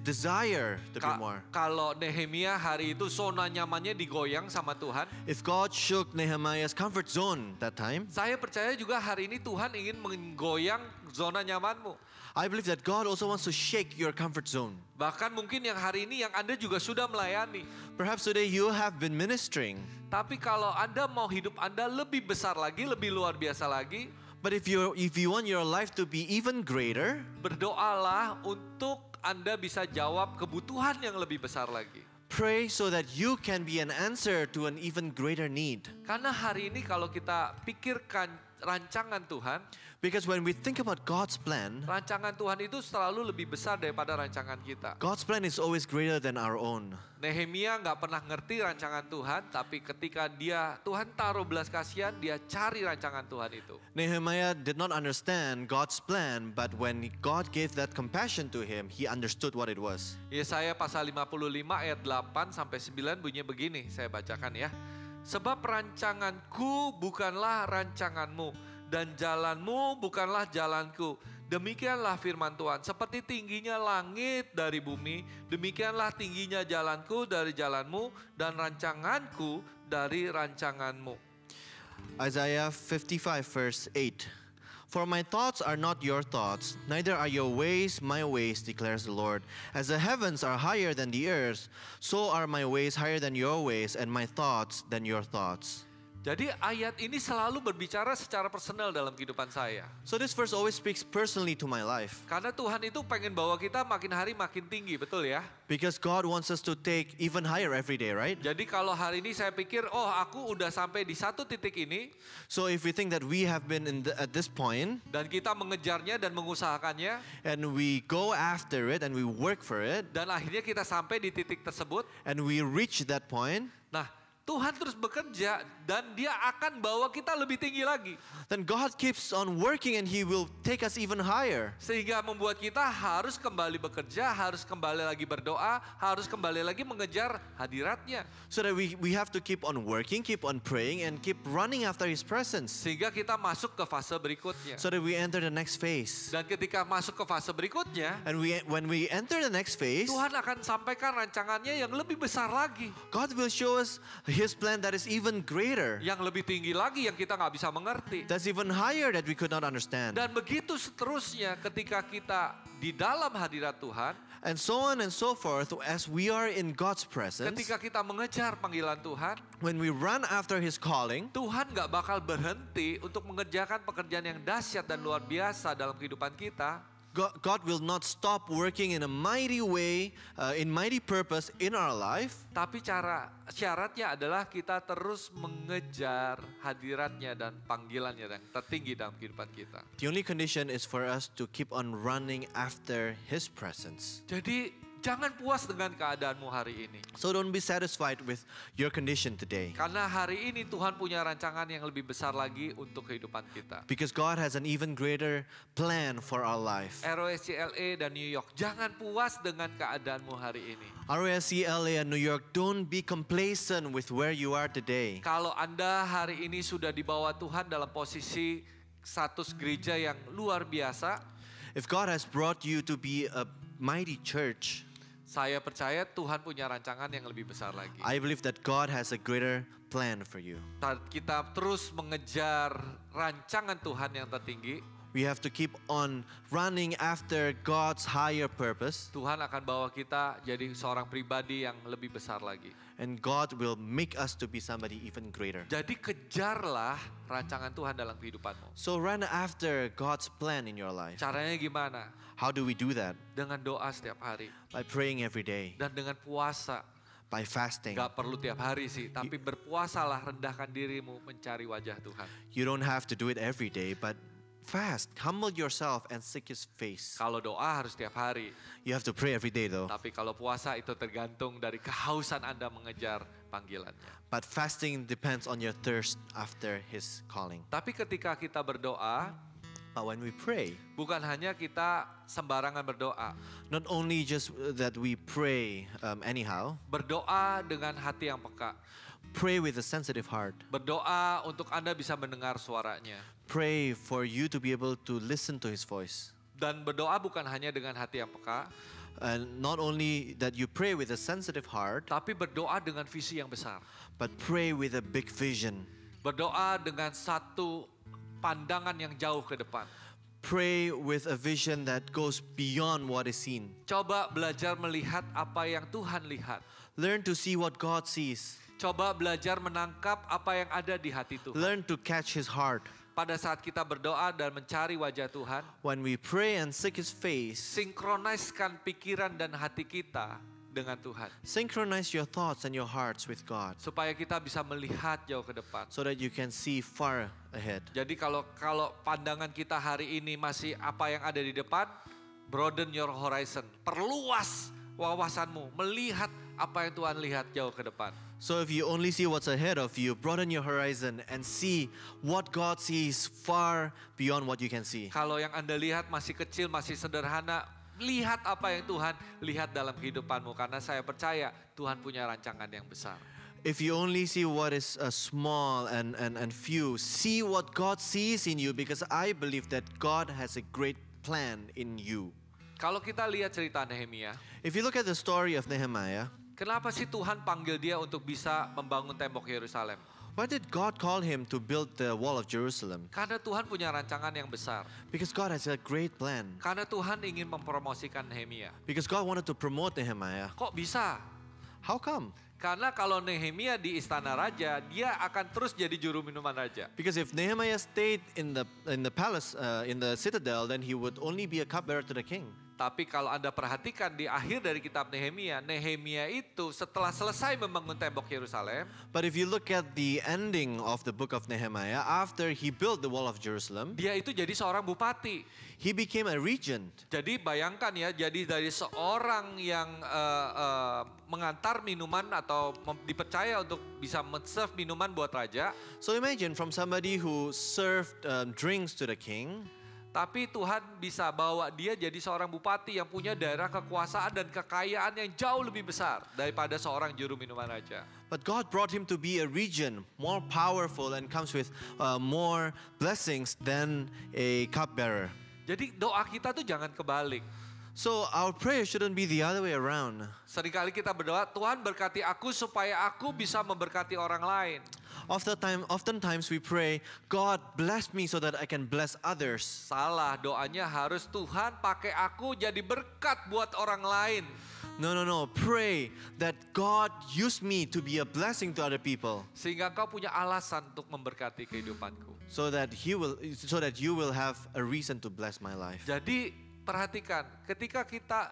desire to be more. Kalau Nehemia hari itu zona nyamannya digoyang sama Tuhan, If God shook Nehemiah's comfort zone that time, saya percaya juga hari ini Tuhan ingin menggoyang zona nyamanmu. I believe that God also wants to shake your comfort zone. Bahkan mungkin yang hari ini yang Anda juga sudah melayani. Perhaps today you have been ministering, Tapi kalau Anda mau hidup Anda lebih besar lagi, lebih luar biasa lagi, but if you want your life to be even greater, berdoalah untuk Anda bisa jawab kebutuhan yang lebih besar lagi. pray so that you can be an answer to an even greater need. Karena hari ini kalau kita pikirkan rancangan Tuhan, Because when we think about God's plan, rancangan Tuhan itu selalu lebih besar daripada rancangan kita. God's plan is always greater than our own. Nehemia nggak pernah ngerti rancangan Tuhan, tapi ketika Tuhan taruh belas kasihan, dia cari rancangan Tuhan itu. Nehemiah did not understand God's plan, but when God gave that compassion to him, he understood what it was. Yesaya pasal 55 ayat 8 sampai 9 bunyinya begini, saya bacakan ya. Sebab rancanganku bukanlah rancanganmu, dan jalanmu bukanlah jalanku. Demikianlah firman Tuhan, seperti tingginya langit dari bumi, demikianlah tingginya jalanku dari jalanmu, dan rancanganku dari rancanganmu. Isaiah 55 verse 8. For my thoughts are not your thoughts, neither are your ways my ways, declares the Lord. As the heavens are higher than the earth, so are my ways higher than your ways, and my thoughts than your thoughts. Jadi ayat ini selalu berbicara secara personal dalam kehidupan saya. So this verse always speaks personally to my life. Karena Tuhan itu pengen bawa kita makin hari makin tinggi, betul ya? Because God wants us to take even higher every day, right? Jadi kalau hari ini saya pikir, oh aku udah sampai di satu titik ini. So if we think that we have been at this point, Dan kita mengejarnya dan mengusahakannya. and we go after it and we work for it, Dan akhirnya kita sampai di titik tersebut. and we reach that point, Nah, Tuhan terus bekerja dan dia akan bawa kita lebih tinggi lagi. then God keeps on working and He will take us even higher. Sehingga membuat kita harus kembali bekerja, harus kembali lagi berdoa, harus kembali lagi mengejar hadiratnya. So that we have to keep on working, keep on praying, and keep running after His presence. Sehingga kita masuk ke fase berikutnya. So that we enter the next phase. Dan ketika masuk ke fase berikutnya, And when we enter the next phase, Tuhan akan sampaikan rancangannya yang lebih besar lagi. God will show us His plan that is even greater. Yang lebih tinggi lagi yang kita nggak bisa mengerti. That's even higher that we could not understand. Dan begitu seterusnya ketika kita di dalam hadirat Tuhan, And so on and so forth as we are in God's presence. ketika kita mengejar panggilan Tuhan, When we run after His calling, Tuhan nggak bakal berhenti untuk mengerjakan pekerjaan yang dahsyat dan luar biasa dalam kehidupan kita. God will not stop working in a mighty way, in mighty purpose in our life. Tapi syaratnya adalah kita terus mengejar hadiratnya dan panggilannya yang tertinggi dalam kehidupan kita. The only condition is for us to keep on running after His presence. Jadi jangan puas dengan keadaanmu hari ini. So don't be satisfied with your condition today. Karena hari ini Tuhan punya rancangan yang lebih besar lagi untuk kehidupan kita. Because God has an even greater plan for our life. ROSCLA dan New York, jangan puas dengan keadaanmu hari ini. ROSC, LA, and New York, don't be complacent with where you are today. Kalau Anda hari ini sudah dibawa Tuhan dalam posisi status gereja yang luar biasa, If God has brought you to be a mighty church, saya percaya Tuhan punya rancangan yang lebih besar lagi. I believe that God has a greater plan for you. Kita terus mengejar rancangan Tuhan yang tertinggi, We have to keep on running after God's higher purpose, Tuhan akan bawa kita jadi seorang pribadi yang lebih besar lagi. and God will make us to be somebody even greater. Jadi kejarlah rancangan Tuhan dalam kehidupanmu. So run after God's plan in your life. Caranya gimana? How do we do that? Dengan doa setiap hari By praying every day, dan dengan puasa. by fasting. Gak perlu tiap hari sih, tapi berpuasalah, rendahkan dirimu mencari wajah Tuhan. You don't have to do it every day, but fast, humble yourself and seek His face. Kalau doa harus tiap hari, You have to pray every day though. tapi kalau puasa itu tergantung dari kehausan Anda mengejar panggilannya. But fasting depends on your thirst after His calling. Tapi ketika kita berdoa, But when we pray, bukan hanya kita sembarangan berdoa. not only just that we pray anyhow, Berdoa dengan hati yang peka. pray with a sensitive heart. Berdoa untuk Anda bisa mendengar suaranya. Pray for you to be able to listen to His voice. Dan berdoa bukan hanya dengan hati yang peka, And not only that you pray with a sensitive heart, tapi berdoa dengan visi yang besar. but pray with a big vision. Berdoa dengan satu pandangan yang jauh ke depan. Pray with a vision that goes beyond what is seen. Coba belajar melihat apa yang Tuhan lihat. Learn to see what God sees. Coba belajar menangkap apa yang ada di hati Tuhan. Learn to catch His heart. Pada saat kita berdoa dan mencari wajah Tuhan, When we pray and seek His face, sinkroniskan pikiran dan hati kita dengan Tuhan. Synchronize your thoughts and your hearts with God Supaya kita bisa melihat jauh ke depan. so that you can see far ahead. Jadi kalau pandangan kita hari ini masih apa yang ada di depan, broaden your horizon. Perluas wawasanmu, melihat apa yang Tuhan lihat jauh ke depan. So if you only see what's ahead of you, broaden your horizon and see what God sees far beyond what you can see. Kalau yang Anda lihat masih kecil, masih sederhana, lihat apa yang Tuhan lihat dalam kehidupanmu. Karena saya percaya Tuhan punya rancangan yang besar. If you only see what is small and few, see what God sees in you, because I believe that God has a great plan in you. Kalau kita lihat cerita Nehemia, If you look at the story of Nehemiah, kenapa sih Tuhan panggil dia untuk bisa membangun tembok Yerusalem? why did God call him to build the wall of Jerusalem? Karena Tuhan punya rancangan yang besar. Because God has a great plan. Karena Tuhan ingin mempromosikan Nehemia. Because God wanted to promote Nehemiah. Kok bisa? How come? Karena kalau Nehemia di istana raja, dia akan terus jadi juru minuman raja. Because if Nehemiah stayed in the palace, in the citadel, then he would only be a cupbearer to the king. Tapi kalau Anda perhatikan di akhir dari kitab Nehemia, Nehemia itu setelah selesai membangun tembok Yerusalem, But if you look at the ending of the book of Nehemiah, after he built the wall of Jerusalem, dia itu jadi seorang bupati. he became a regent. Jadi bayangkan ya, jadi dari seorang yang mengantar minuman atau dipercaya untuk bisa men-serve minuman buat raja, So imagine from somebody who served drinks to the king, tapi Tuhan bisa bawa dia jadi seorang bupati yang punya daerah kekuasaan dan kekayaan yang jauh lebih besar daripada seorang juru minuman raja. but God brought him to be a regent, more powerful and comes with more blessings than a cupbearer. Jadi doa kita tuh jangan kebalik. So our prayer shouldn't be the other way around. Seringkali kita berdoa, Tuhan berkati aku supaya aku bisa memberkati orang lain. Oftentimes we pray, God bless me so that I can bless others. Salah, doanya harus Tuhan pakai aku jadi berkat buat orang lain. No. Pray that God use me to be a blessing to other people, Sehingga kau punya alasan untuk memberkati kehidupanku. so that you will have a reason to bless my life. Jadi perhatikan, ketika kita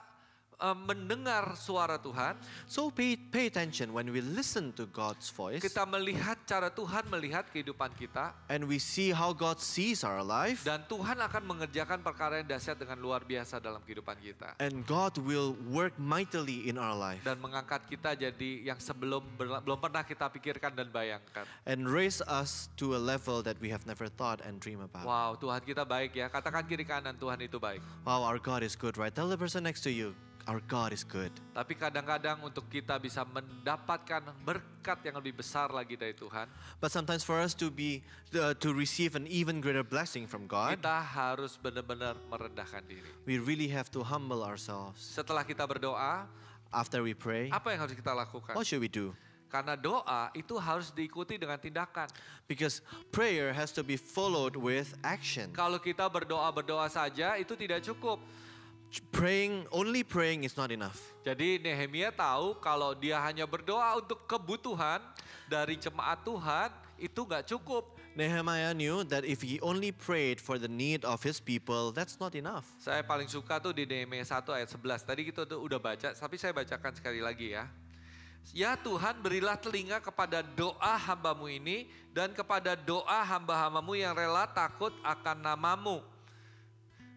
mendengar suara Tuhan, So pay attention when we listen to God's voice, kita melihat cara Tuhan melihat kehidupan kita, and we see how God sees our life, dan Tuhan akan mengerjakan perkara yang dahsyat dengan luar biasa dalam kehidupan kita. and God will work mightily in our life Dan mengangkat kita jadi yang belum pernah kita pikirkan dan bayangkan. and raise us to a level that we have never thought and dream about. Wow, Tuhan kita baik ya. Katakan kiri kanan, Tuhan itu baik. Wow, our God is good, right? Tell the person next to you, our God is good. Tapi kadang-kadang untuk kita bisa mendapatkan berkat yang lebih besar lagi dari Tuhan, But sometimes for us to receive an even greater blessing from God, kita harus benar-benar merendahkan diri. we really have to humble ourselves. Setelah kita berdoa, After we pray, apa yang harus kita lakukan? what should we do? Karena doa itu harus diikuti dengan tindakan. Because prayer has to be followed with action. Kalau kita berdoa saja itu tidak cukup. Only praying is not enough. Jadi Nehemia tahu kalau dia hanya berdoa untuk kebutuhan dari jemaat Tuhan itu nggak cukup. Nehemiah knew that if he only prayed for the need of his people, that's not enough. Saya paling suka tuh di Nehemia 1 ayat 11. Tadi kita tuh udah baca, tapi saya bacakan sekali lagi ya. Ya Tuhan, berilah telinga kepada doa hambamu ini dan kepada doa hamba-hambamu yang rela takut akan namamu.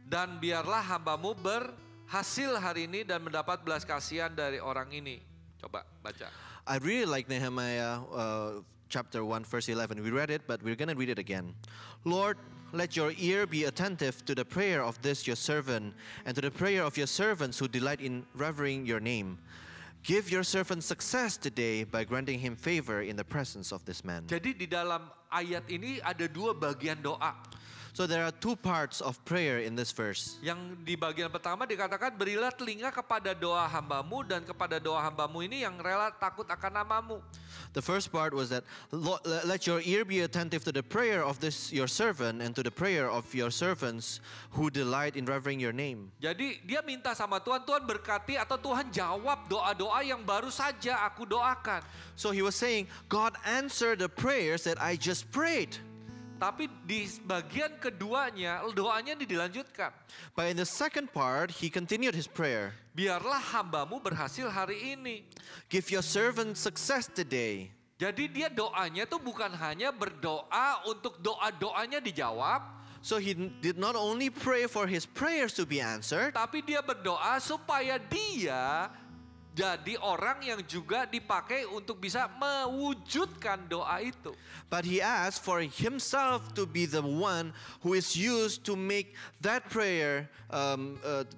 Dan biarlah hambamu berhasil hari ini dan mendapat belas kasihan dari orang ini. Coba baca. I really like Nehemiah chapter 1 verse 11. We read it, but we're going to read it again. Lord, let your ear be attentive to the prayer of this your servant and to the prayer of your servants who delight in revering your name. Give your servant success today by granting him favor in the presence of this man. Jadi di dalam ayat ini ada dua bagian doa. So there are two parts of prayer in this verse. Yang di bagian pertama dikatakan berilah telinga kepada doa hambamu dan kepada doa hambamu ini yang rela takut akan namamu. The first part was that let your ear be attentive to the prayer of this your servant and to the prayer of your servants who delight in revering your name. Jadi dia minta sama Tuhan, Tuhan berkati atau Tuhan jawab doa-doa yang baru saja aku doakan. So he was saying, God answer the prayers that I just prayed. Tapi di bagian keduanya, doanya dilanjutkan. But in the second part, he continued his prayer. Biarlah hambamu berhasil hari ini. Give your servant success today. Jadi dia doanya tuh bukan hanya berdoa untuk doa-doanya dijawab. So he did not only pray for his prayers to be answered, Tapi dia berdoa supaya dia jadi orang yang juga dipakai untuk bisa mewujudkan doa itu. but he asked for himself to be the one who is used to make that prayer,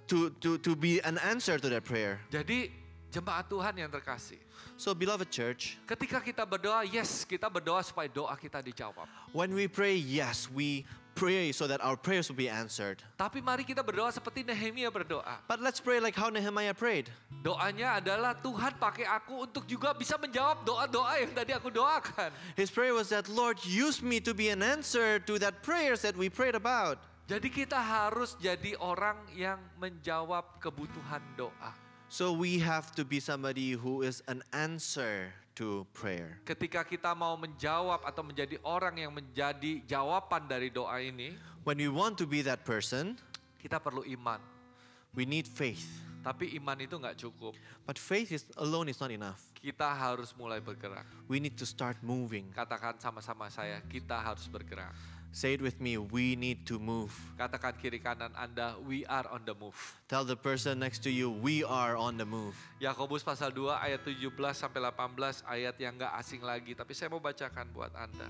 to be an answer to that prayer. Jadi jemaat Tuhan yang terkasih. So beloved church, Ketika kita berdoa, yes, kita berdoa supaya doa kita dijawab. when we pray, yes, we pray so that our prayers will be answered. Tapi mari kita berdoa seperti Nehemia berdoa. But let's pray like how Nehemiah prayed. Doanya adalah Tuhan pakai aku untuk juga bisa menjawab doa-doa yang tadi aku doakan. His prayer was that, Lord, use me to be an answer to that prayers that we prayed about. Jadi kita harus jadi orang yang menjawab kebutuhan doa. So we have to be somebody who is an answer to prayer. Ketika kita mau menjawab atau menjadi orang yang menjadi jawaban dari doa ini, When we want to be that person, kita perlu iman. we need faith. Tapi iman itu nggak cukup. But faith alone is not enough. Kita harus mulai bergerak. We need to start moving. Katakan sama-sama saya, kita harus bergerak. Say it with me, we need to move. Katakan kiri kanan Anda, we are on the move. Tell the person next to you, we are on the move. Yakobus pasal 2 ayat 17 sampai 18 ayat yang nggak asing lagi. Tapi saya mau bacakan buat Anda.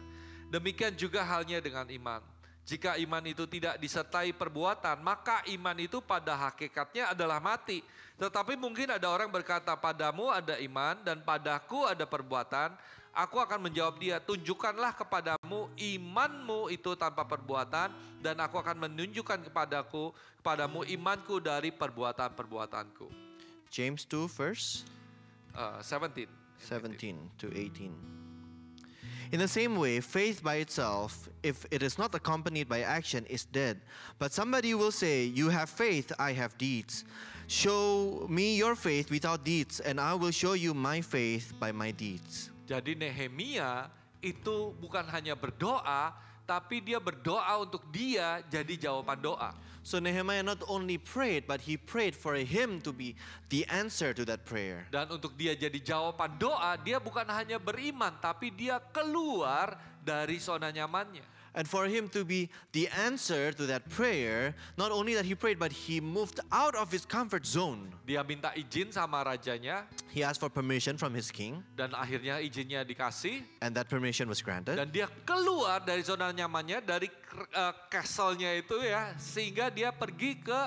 Demikian juga halnya dengan iman. Jika iman itu tidak disertai perbuatan, maka iman itu pada hakikatnya adalah mati. Tetapi mungkin ada orang berkata, padamu ada iman dan padaku ada perbuatan. Aku akan menjawab dia, tunjukkanlah kepadamu imanmu itu tanpa perbuatan, dan aku akan menunjukkan kepadamu imanku dari perbuatan-perbuatanku. James 2 verse 17 to 18. In the same way, faith by itself, if it is not accompanied by action, is dead. But somebody will say, you have faith, I have deeds. Show me your faith without deeds, and I will show you my faith by my deeds. Jadi Nehemia itu bukan hanya berdoa, tapi dia berdoa untuk dia jadi jawaban doa. So Nehemiah not only prayed, but he prayed for him to be the answer to that prayer. Dan untuk dia jadi jawaban doa, dia bukan hanya beriman, tapi dia keluar dari zona nyamannya. And for him to be the answer to that prayer, not only that he prayed, but he moved out of his comfort zone. Dia minta izin sama rajanya, He asked for permission from his king, dan akhirnya izinnya dikasih. and that permission was granted. Dan dia keluar dari zona nyamannya, dari castle-nya itu ya, sehingga dia pergi ke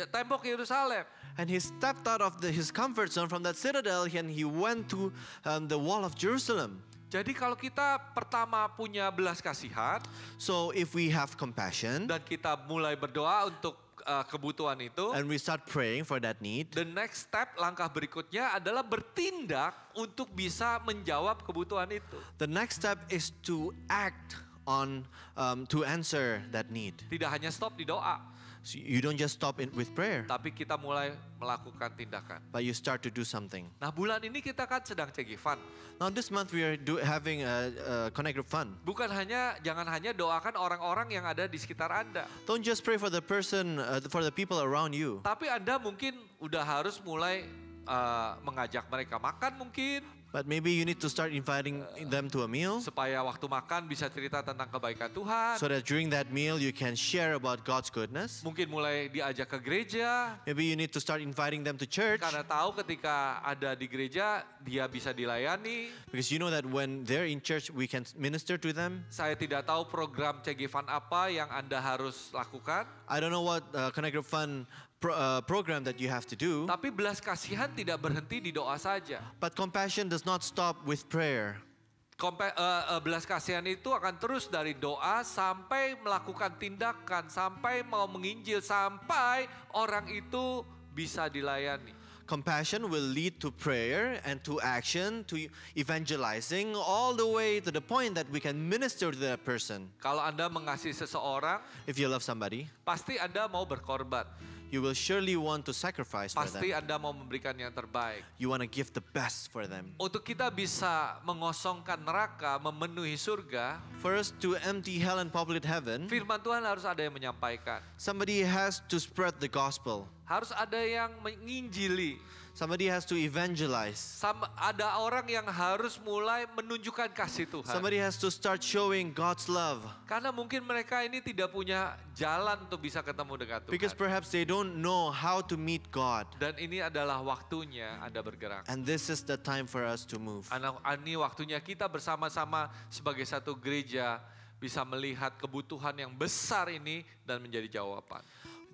tembok Yerusalem. And he stepped out of his comfort zone from that citadel, and he went to the wall of Jerusalem. Jadi kalau kita pertama punya belas kasihan, So if we have compassion, dan kita mulai berdoa untuk kebutuhan itu, and we start praying for that need, the next step, langkah berikutnya adalah bertindak untuk bisa menjawab kebutuhan itu. the next step is to act on, to answer that need. Tidak hanya stop di doa, So you don't just stop with prayer, tapi kita mulai melakukan tindakan. but you start to do something. Nah bulan ini kita kan sedang Cegifan. Now this month we are having a Connect Group Fund. Jangan hanya doakan orang-orang yang ada di sekitar Anda. Don't just pray for the person, for the people around you. Tapi Anda mungkin udah harus mulai mengajak mereka makan mungkin. But maybe you need to start inviting them to a meal, Supaya waktu makan bisa cerita tentang kebaikan Tuhan. so that during that meal you can share about God's goodness. Mungkin mulai diajak ke gereja. Maybe you need to start inviting them to church, Karena tahu ketika ada di gereja dia bisa dilayani. because you know that when they're in church we can minister to them. Saya tidak tahu program Cegifan apa yang Anda harus lakukan. I don't know what Connect Group Fund program that you have to do, Tapi belas kasihan tidak berhenti di doa saja. but compassion does not stop with prayer. Belas kasihan itu akan terus dari doa sampai melakukan tindakan, sampai mau menginjil, sampai orang itu bisa dilayani. Compassion will lead to prayer and to action, to evangelizing, all the way to the point that we can minister to that person. Kalau Anda mengasihi seseorang, If you love somebody, pasti Anda mau berkorban. You will surely want to sacrifice for Pasti them. Anda mau memberikan yang terbaik. You want to give the best for them. Untuk kita bisa mengosongkan neraka, memenuhi surga, For us to empty hell and populate heaven, firman Tuhan harus ada yang menyampaikan. somebody has to spread the gospel. Harus ada yang menginjili. Somebody has to evangelize. Ada orang yang harus mulai menunjukkan kasih Tuhan. Somebody has to start showing God's love. Karena mungkin mereka ini tidak punya jalan untuk bisa ketemu dengan Tuhan. Because perhaps they don't know how to meet God. Dan ini adalah waktunya Anda bergerak. And this is the time for us to move. Ini waktunya kita bersama-sama sebagai satu gereja bisa melihat kebutuhan yang besar ini dan menjadi jawaban.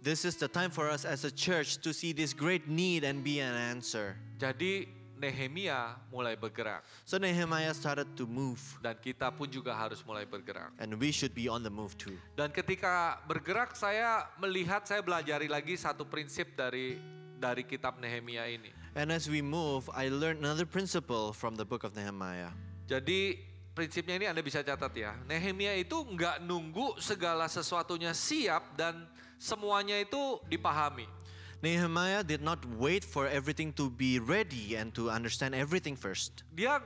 This is the time for us as a church to see this great need and be an answer. Jadi Nehemia mulai bergerak So Nehemiah started to move. dan kita pun juga harus mulai bergerak. And we should be on the move too. Dan ketika bergerak saya belajari lagi satu prinsip dari kitab Nehemia ini. And as we move, I learned another principle from the book of Nehemiah. Jadi prinsipnya ini Anda bisa catat ya. Nehemia itu nggak nunggu segala sesuatunya siap dan semuanya itu dipahami. Nehemiah did not wait for everything to be ready and to understand everything first. Dia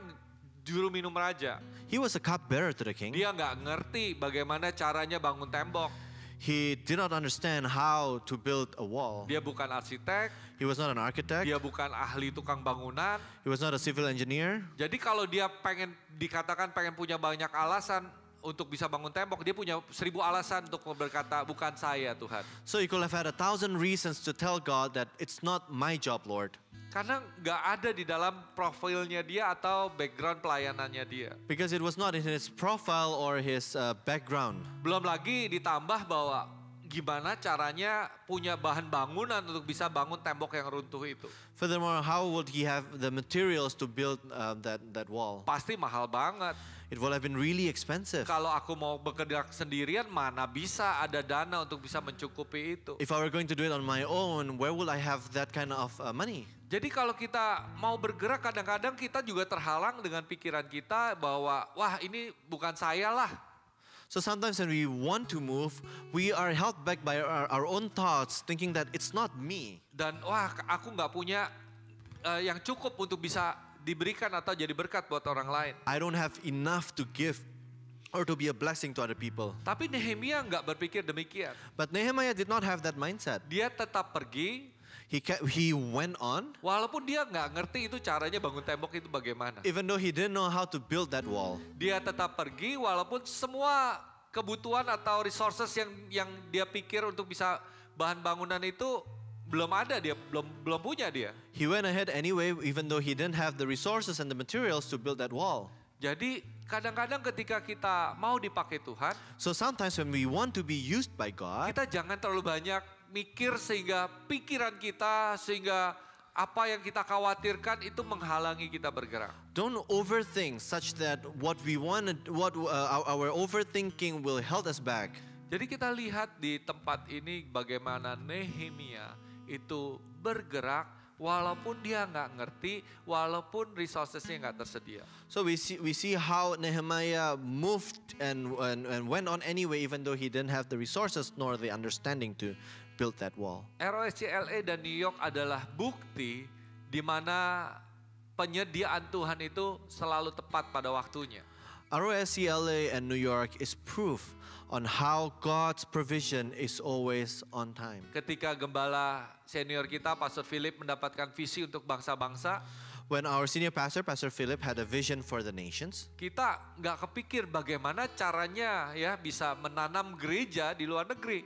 juru minum raja. He was a cupbearer to the king. Dia nggak ngerti bagaimana caranya bangun tembok. He did not understand how to build a wall. Dia bukan arsitek, He was not an architect. dia bukan ahli tukang bangunan. He was not a civil engineer. Jadi kalau dia dikatakan pengen punya banyak alasan untuk bisa bangun tembok, dia punya 1000 alasan untuk berkata, bukan saya Tuhan. So he could have had 1,000 reasons to tell God that it's not my job, Lord. Karena nggak ada di dalam profilnya dia atau background pelayanannya dia. Because it was not in his profile or his background. Belum lagi ditambah bahwa gimana caranya punya bahan bangunan untuk bisa bangun tembok yang runtuh itu. Furthermore, how would he have the materials to build that wall? Pasti mahal banget. It would have been really expensive. Kalau aku mau bekerja sendirian, mana bisa ada dana untuk bisa mencukupi itu. If I were going to do it on my own, where would I have that kind of money? Jadi kalau kita mau bergerak, kadang-kadang kita juga terhalang dengan pikiran kita bahwa, wah ini bukan saya lah. So sometimes when we want to move, we are held back by our own thoughts, thinking that it's not me. Dan wah aku nggak punya yang cukup untuk bisa diberikan atau jadi berkat buat orang lain. I don't have enough to give or to be a blessing to other people. Tapi Nehemia nggak berpikir demikian. But Nehemiah did not have that mindset. Dia tetap pergi, He went on, walaupun dia nggak ngerti itu caranya bangun tembok itu bagaimana. even though he didn't know how to build that wall. Dia tetap pergi walaupun semua kebutuhan atau resources yang dia pikir untuk bisa bahan bangunan itu belum ada, dia belum punya dia. He went ahead anyway, even though he didn't have the resources and the materials to build that wall. Jadi kadang-kadang ketika kita mau dipakai Tuhan, So sometimes when we want to be used by God, kita jangan terlalu banyak mikir sehingga pikiran kita, sehingga apa yang kita khawatirkan itu menghalangi kita bergerak. don't overthink such that what we wanted, our overthinking will hold us back. Jadi kita lihat di tempat ini bagaimana Nehemia itu bergerak walaupun dia nggak ngerti, walaupun resourcesnya nggak tersedia. So we see how Nehemiah moved and went on anyway, even though he didn't have the resources nor the understanding to build that wall. ROSCLA dan New York adalah bukti di mana penyediaan Tuhan itu selalu tepat pada waktunya. ROSCLA and New York is proof on how God's provision is always on time. Ketika gembala senior kita, Pastor Philip mendapatkan visi untuk bangsa-bangsa, When our senior pastor, Pastor Philip, had a vision for the nations, kita nggak kepikir bagaimana caranya ya bisa menanam gereja di luar negeri.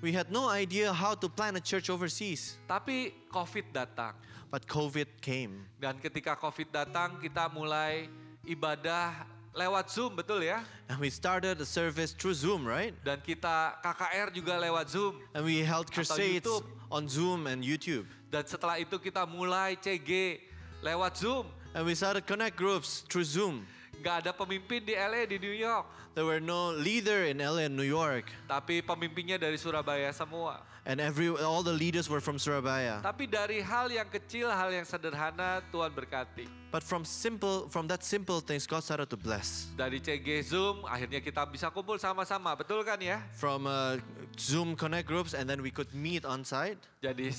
we had no idea how to plant a church overseas. Tapi COVID datang. But COVID came. Dan ketika COVID datang, kita mulai ibadah lewat Zoom, betul ya? And we started a service through Zoom, right? Dan kita KKR juga lewat Zoom. And we held Atau crusades YouTube. on Zoom and YouTube. Dan setelah itu kita mulai CG lewat Zoom. And we started connect groups through Zoom. Gak ada pemimpin di LA, di New York. There were no leader in LA and New York. Tapi pemimpinnya dari Surabaya semua. And all the leaders were from Surabaya. Tapi dari hal yang kecil, hal yang sederhana, Tuhan berkati. But from that simple things, God started to bless. Dari CG Zoom, akhirnya kita bisa kumpul sama-sama, betul kan ya? From Zoom Connect groups, and then we could meet on site. Jadi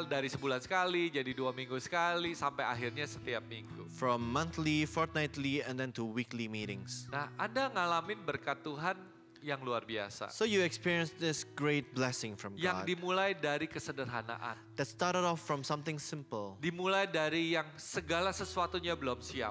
dari sebulan sekali, jadi 2 minggu sekali, sampai akhirnya setiap minggu. From monthly, fortnightly, and then to weekly meetings. Nah, Anda ngalamin berkat Tuhan yang luar biasa. So you experienced this great blessing from Yang God. dimulai dari kesederhanaan. That started off from something simple. Dimulai dari yang segala sesuatunya belum siap.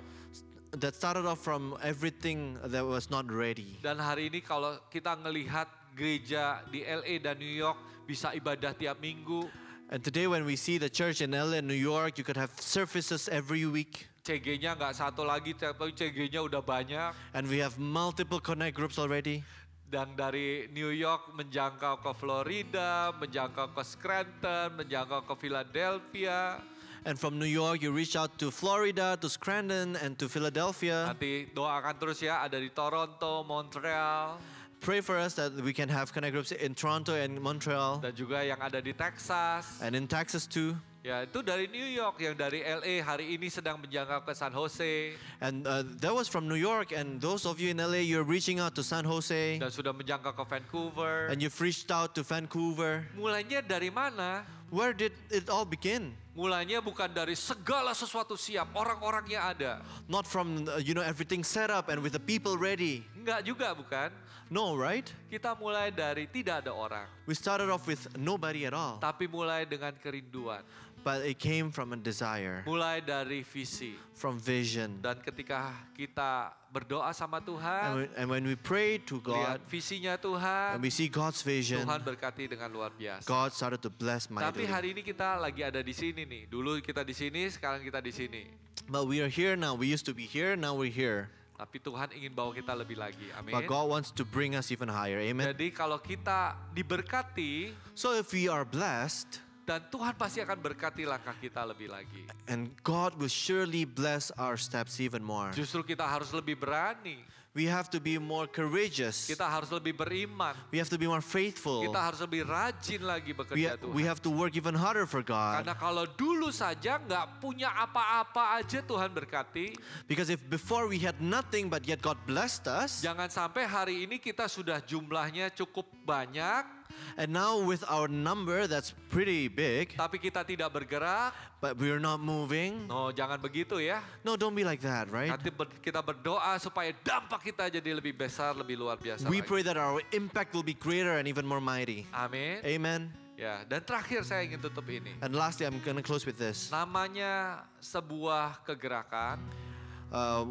That started off from everything that was not ready. Dan hari ini kalau kita ngelihat gereja di LA dan New York bisa ibadah tiap minggu. And today when we see the church in LA and New York, you could have services every week. CG-nya nggak satu lagi, tapi CG-nya udah banyak. And we have multiple connect groups already. Dan dari New York menjangkau ke Florida, menjangkau ke Scranton, menjangkau ke Philadelphia. And from New York, you reach out to Florida, to Scranton, and to Philadelphia. Nanti doakan terus ya, ada di Toronto, Montreal. Pray for us that we can have connect groups in Toronto and Montreal. Dan juga yang ada di Texas. And in Texas too. Ya, itu dari New York, yang dari LA hari ini sedang menjangkau ke San Jose. And that was from New York, and those of you in LA, you're reaching out to San Jose. Dan sudah menjangkau ke Vancouver. And you've reached out to Vancouver. Mulainya dari mana? Where did it all begin? Mulainya bukan dari segala sesuatu siap, orang-orangnya ada. Not from, everything set up and with the people ready. Enggak juga, bukan? No, right? Kita mulai dari tidak ada orang. We started off with nobody at all. Tapi mulai dengan kerinduan. But it came from a desire, Mulai dari visi. from vision. Dan ketika kita berdoa sama Tuhan, And when we pray to God, lihat visinya Tuhan, and we see God's vision, Tuhan berkati dengan luar biasa. God started to bless Tapi mightily. hari ini kita lagi ada di sini nih. Dulu kita di sini, sekarang kita di sini. But we are here now. We used to be here, now we're here. Tapi Tuhan ingin bawa kita lebih lagi. Amin. But God wants to bring us even higher. Amen. Jadi kalau kita diberkati, So if we are blessed, dan Tuhan pasti akan berkati langkah kita lebih lagi. and God will surely bless our steps even more. Justru kita harus lebih berani. We have to be more courageous. Kita harus lebih beriman. We have to be more faithful. Kita harus lebih rajin lagi bekerja Tuhan. We have to work even harder for God. Karena kalau dulu saja nggak punya apa-apa aja Tuhan berkati. Because if before we had nothing but yet God blessed us, Jangan sampai hari ini kita sudah jumlahnya cukup banyak. and now with our number that's pretty big, Tapi kita tidak bergerak. but we're not moving. No, jangan begitu ya. No, don't be like that, right? Nanti kita berdoa supaya dampak kita jadi lebih besar, lebih luar biasa We lagi. pray that our impact will be greater and even more mighty. Amin. Amen. Ya, dan terakhir saya ingin tutup ini. And lastly, I'm going to close with this. Namanya sebuah kegerakan,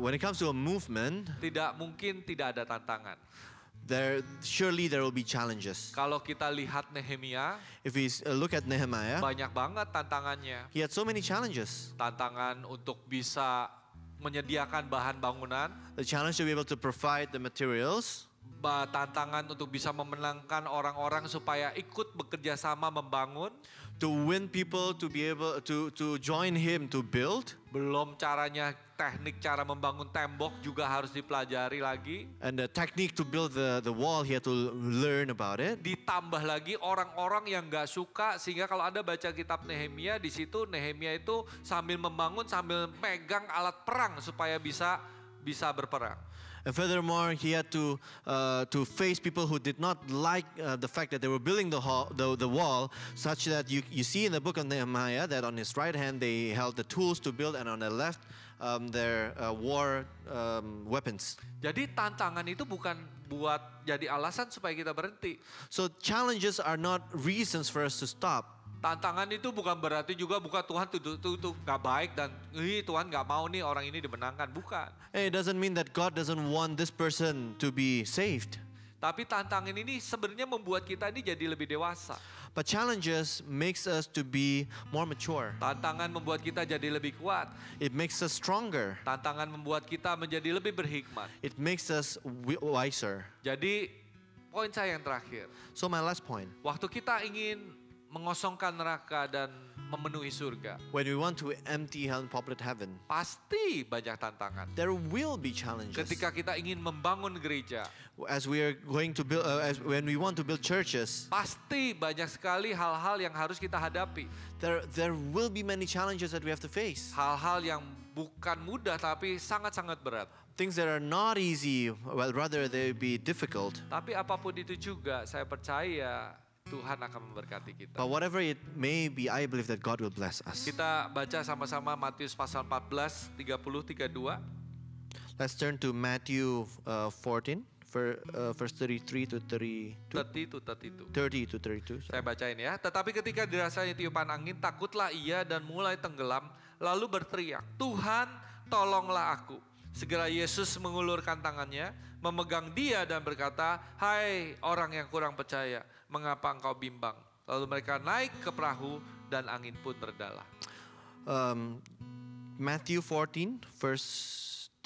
When it comes to a movement, tidak mungkin tidak ada tantangan. surely there will be challenges. Kalau kita lihat Nehemia, If we look at Nehemiah, banyak banget tantangannya. he had so many challenges. Tantangan untuk bisa menyediakan bahan bangunan, The challenge to be able to provide the materials, tantangan untuk bisa memenangkan orang-orang supaya ikut bekerja sama membangun, to win people to be able to join him to build, belum caranya teknik cara membangun tembok juga harus dipelajari lagi. and the technique to build the wall, he had to learn about it. Ditambah lagi orang-orang yang nggak suka, sehingga kalau Anda baca kitab Nehemia, di situ Nehemia itu sambil membangun sambil megang alat perang supaya bisa berperang. And furthermore, he had to face people who did not like the fact that they were building the wall, such that you see in the book of Nehemiah that on his right hand they held the tools to build, and on the left their war weapons. Jadi tantangan itu bukan buat jadi alasan supaya kita berhenti. So challenges are not reasons for us to stop. Tantangan itu bukan berarti juga bukan Tuhan itu nggak baik dan Tuhan nggak mau nih orang ini dimenangkan, bukan. It doesn't mean that God doesn't want this person to be saved. Tapi tantangan ini sebenarnya membuat kita ini jadi lebih dewasa. But challenges makes us to be more mature. Tantangan membuat kita jadi lebih kuat. It makes us stronger. Tantangan membuat kita menjadi lebih berhikmat. It makes us wiser. Jadi poin saya yang terakhir, So my last point, waktu kita ingin mengosongkan neraka dan memenuhi surga, when we want to empty hell and populate heaven, pasti banyak tantangan. there will be challenges. Ketika kita ingin membangun gereja, As we are going to build, when we want to build churches, pasti banyak sekali hal-hal yang harus kita hadapi. there will be many challenges that we have to face. Hal-hal yang bukan mudah tapi sangat-sangat berat. Things that are not easy, well, rather they be difficult. Tapi apapun itu juga saya percaya Tuhan akan memberkati kita. But whatever it may be, I believe that God will bless us. Kita baca sama-sama Matius pasal 14, 30, 32. Let's turn to Matthew 14, verse 33 to 32. 30 to 32. 30 to 32. Saya bacain ya. Tetapi ketika dirasanya tiupan angin, takutlah ia dan mulai tenggelam, lalu berteriak, Tuhan tolonglah aku. Segera Yesus mengulurkan tangannya, memegang dia dan berkata, hai orang yang kurang percaya, mengapa engkau bimbang? Lalu mereka naik ke perahu dan angin pun berdalah. Matthew 14, verse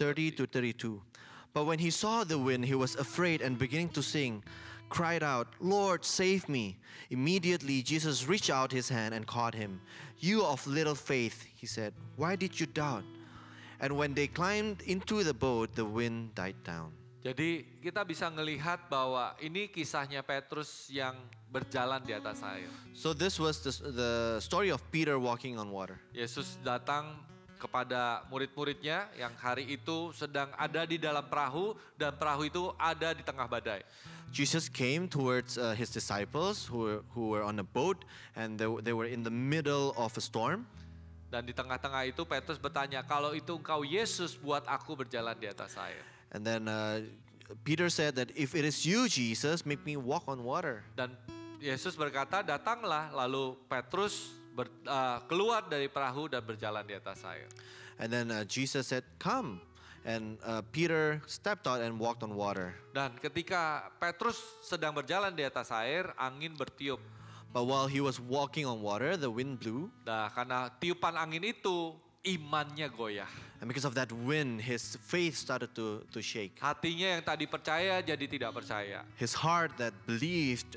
30 to 32. But when he saw the wind, he was afraid and beginning to sink, cried out, Lord, save me. Immediately Jesus reached out his hand and caught him. You of little faith, he said, why did you doubt? And when they climbed into the boat, the wind died down. Jadi kita bisa melihat bahwa ini kisahnya Petrus yang berjalan di atas air. So this was the story of Peter walking on water. Yesus datang kepada murid-muridnya yang hari itu sedang ada di dalam perahu dan perahu itu ada di tengah badai. Jesus came towards his disciples who were on a boat and they were in the middle of a storm. Dan di tengah-tengah itu Petrus bertanya, kalau itu engkau Yesus buat aku berjalan di atas air. And then Peter said that if it is you, Jesus, make me walk on water. Dan Yesus berkata, datanglah. Lalu Petrus keluar dari perahu dan berjalan di atas air. And then Jesus said, come. And Peter stepped out and walked on water. Dan ketika Petrus sedang berjalan di atas air, angin bertiup. But while he was walking on water, the wind blew. Nah, karena tiupan angin itu, imannya goyah. And because of that wind, his faith started to shake. Hatinya yang tadi percaya jadi tidak percaya. His heart that believed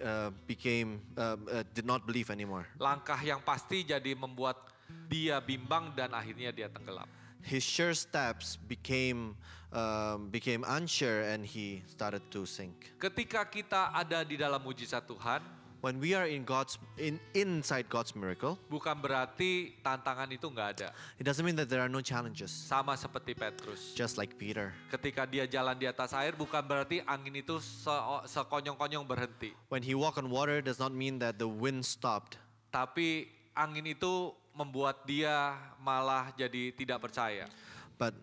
did not believe anymore. Langkah yang pasti jadi membuat dia bimbang dan akhirnya dia tenggelam. His sure steps became unsure and he started to sink. Ketika kita ada di dalam mujizat Tuhan, when we are inside God's miracle, bukan berarti tantangan itu nggak ada. It doesn't mean that there are no challenges. Sama seperti Petrus. Just like Peter. Ketika dia jalan di atas air, bukan berarti angin itu sekonyong-konyong berhenti. When he walked on water, does not mean that the wind stopped. Tapi angin itu membuat dia malah jadi tidak percaya. But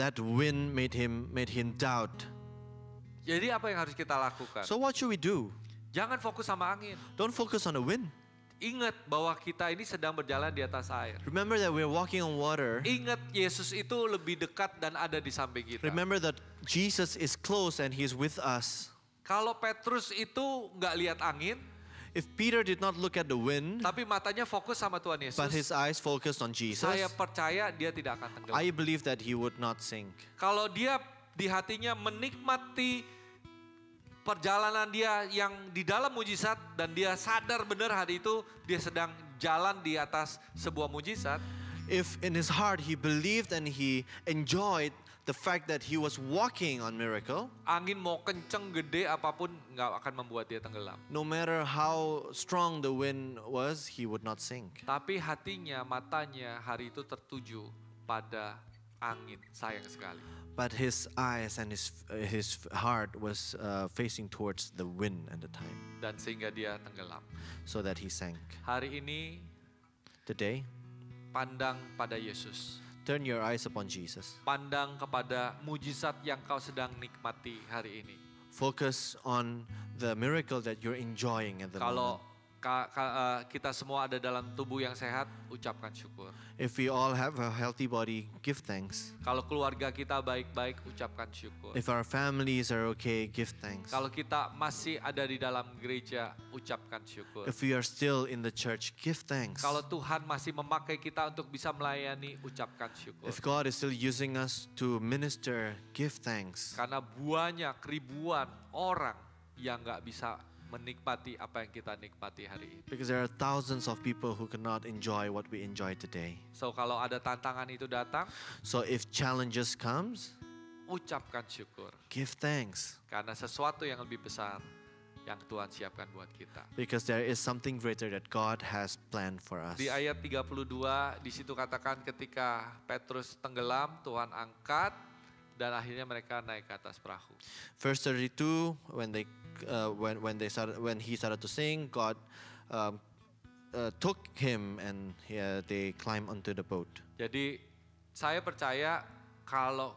that wind made him doubt. Jadi apa yang harus kita lakukan? So what should we do? Jangan fokus sama angin. Don't focus on the wind. Ingat bahwa kita ini sedang berjalan di atas air. Remember that we're walking on water. Ingat Yesus itu lebih dekat dan ada di samping kita. Remember that Jesus is close and He's with us. Kalau Petrus itu nggak lihat angin, if Peter did not look at the wind, tapi matanya fokus sama Tuhan Yesus, but his eyes focused on Jesus, saya percaya dia tidak akan tenggelam. I believe that he would not sink. Kalau dia di hatinya menikmati perjalanan dia yang di dalam mujizat dan dia sadar benar hari itu dia sedang jalan di atas sebuah mujizat. If in his heart he believed and he enjoyed the fact that he was walking on miracle, angin mau kenceng gede apapun nggak akan membuat dia tenggelam. No matter how strong the wind was, he would not sink. Tapi hatinya, matanya hari itu tertuju pada angin, sayang sekali. But his eyes and his heart was facing towards the wind at the time. Dan sehingga dia tenggelam. So that he sank. Hari ini, today, pandang pada Yesus. Turn your eyes upon Jesus. Pandang kepada mujizat yang kau sedang nikmati hari ini. Focus on the miracle that you're enjoying at the moment. Kalau kita semua ada dalam tubuh yang sehat, ucapkan syukur. If we all have a healthy body, give thanks. Kalau keluarga kita baik-baik, ucapkan syukur. If our families are okay, give thanks. Kalau kita masih ada di dalam gereja, ucapkan syukur. If we are still in the church, give thanks. Kalau Tuhan masih memakai kita untuk bisa melayani, ucapkan syukur. If God is still using us to minister, give thanks. Karena banyak ribuan orang yang nggak bisa menikmati apa yang kita nikmati hari ini. Because there are thousands of people who cannot enjoy what we enjoy today. So kalau ada tantangan itu datang, so if challenges comes, ucapkan syukur. Give thanks. Karena sesuatu yang lebih besar yang Tuhan siapkan buat kita. Because there is something greater that God has planned for us. Di ayat 32 di situ katakan ketika Petrus tenggelam, Tuhan angkat dan akhirnya mereka naik ke atas perahu. Verse 32, when he started to sing, God took him and they climbed onto the boat. Jadi saya percaya kalau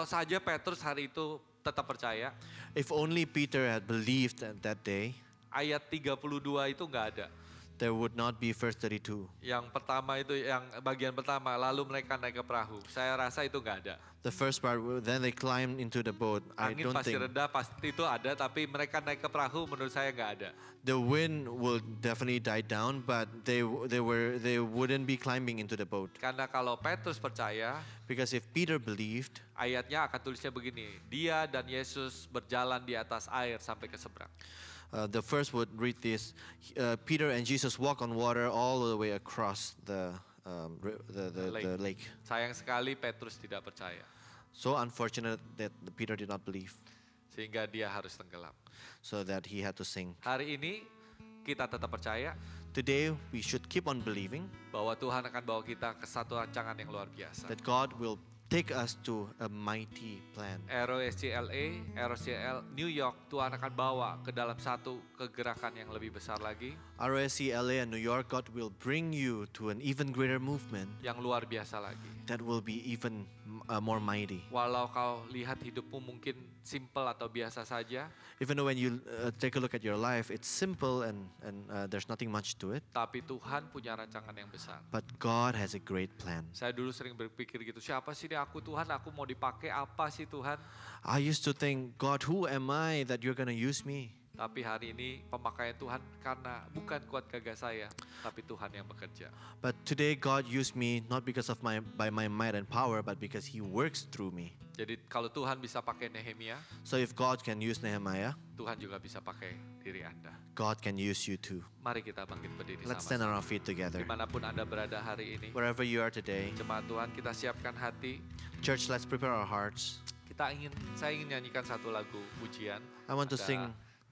saja Petrus hari itu tetap percaya, If only Peter had believed that day, ayat 32 itu nggak ada. there would not be verse 32. Yang pertama itu, yang bagian pertama, lalu mereka naik ke perahu. Saya rasa itu nggak ada. The first part, then they climbed into the boat. I Angin don't pasti think reda, pasti itu ada, tapi mereka naik ke perahu menurut saya nggak ada. the wind will definitely die down, but they wouldn't be climbing into the boat. Karena kalau Petrus percaya, Because if Peter believed, ayatnya akan tulisnya begini, dia dan Yesus berjalan di atas air sampai ke seberang. the first would read this: Peter and Jesus walk on water all the way across the lake. Sayang sekali Petrus tidak percaya, So unfortunate that Peter did not believe, sehingga dia harus tenggelam. so that he had to sink. Hari ini kita tetap percaya Today we should keep on believing bahwa Tuhan akan bawa kita ke satu rancangan yang luar biasa. that God will take us to a mighty plan. ROSCL New York, Tuhan akan bawa ke dalam satu kegerakan yang lebih besar lagi, ROSC LA and New York, God will bring you to an even greater movement yang luar biasa lagi. that will be even more mighty. Walau kau lihat hidupmu mungkin simple atau biasa saja, Even though when you take a look at your life, it's simple and there's nothing much to it, tapi Tuhan punya rancangan yang besar. but God has a great plan. Saya dulu sering berpikir gitu, siapa sih ini aku Tuhan, aku mau dipakai apa sih Tuhan? I used to think, God, who am I that you're gonna use me? Tapi hari ini pemakaian Tuhan karena bukan kuat gagah saya, tapi Tuhan yang bekerja. But today God used me not because of by my might and power, but because He works through me. Jadi kalau Tuhan bisa pakai Nehemia, So if God can use Nehemiah, Tuhan juga bisa pakai diri Anda. God can use you too. Mari kita bangkit berdiri Let's stand on sama-sama. our feet together. Dimanapun Anda berada hari ini, Wherever you are today, jemaat Tuhan, kita siapkan hati. church, let's prepare our hearts. Saya ingin nyanyikan satu lagu pujian. I want to Ada sing.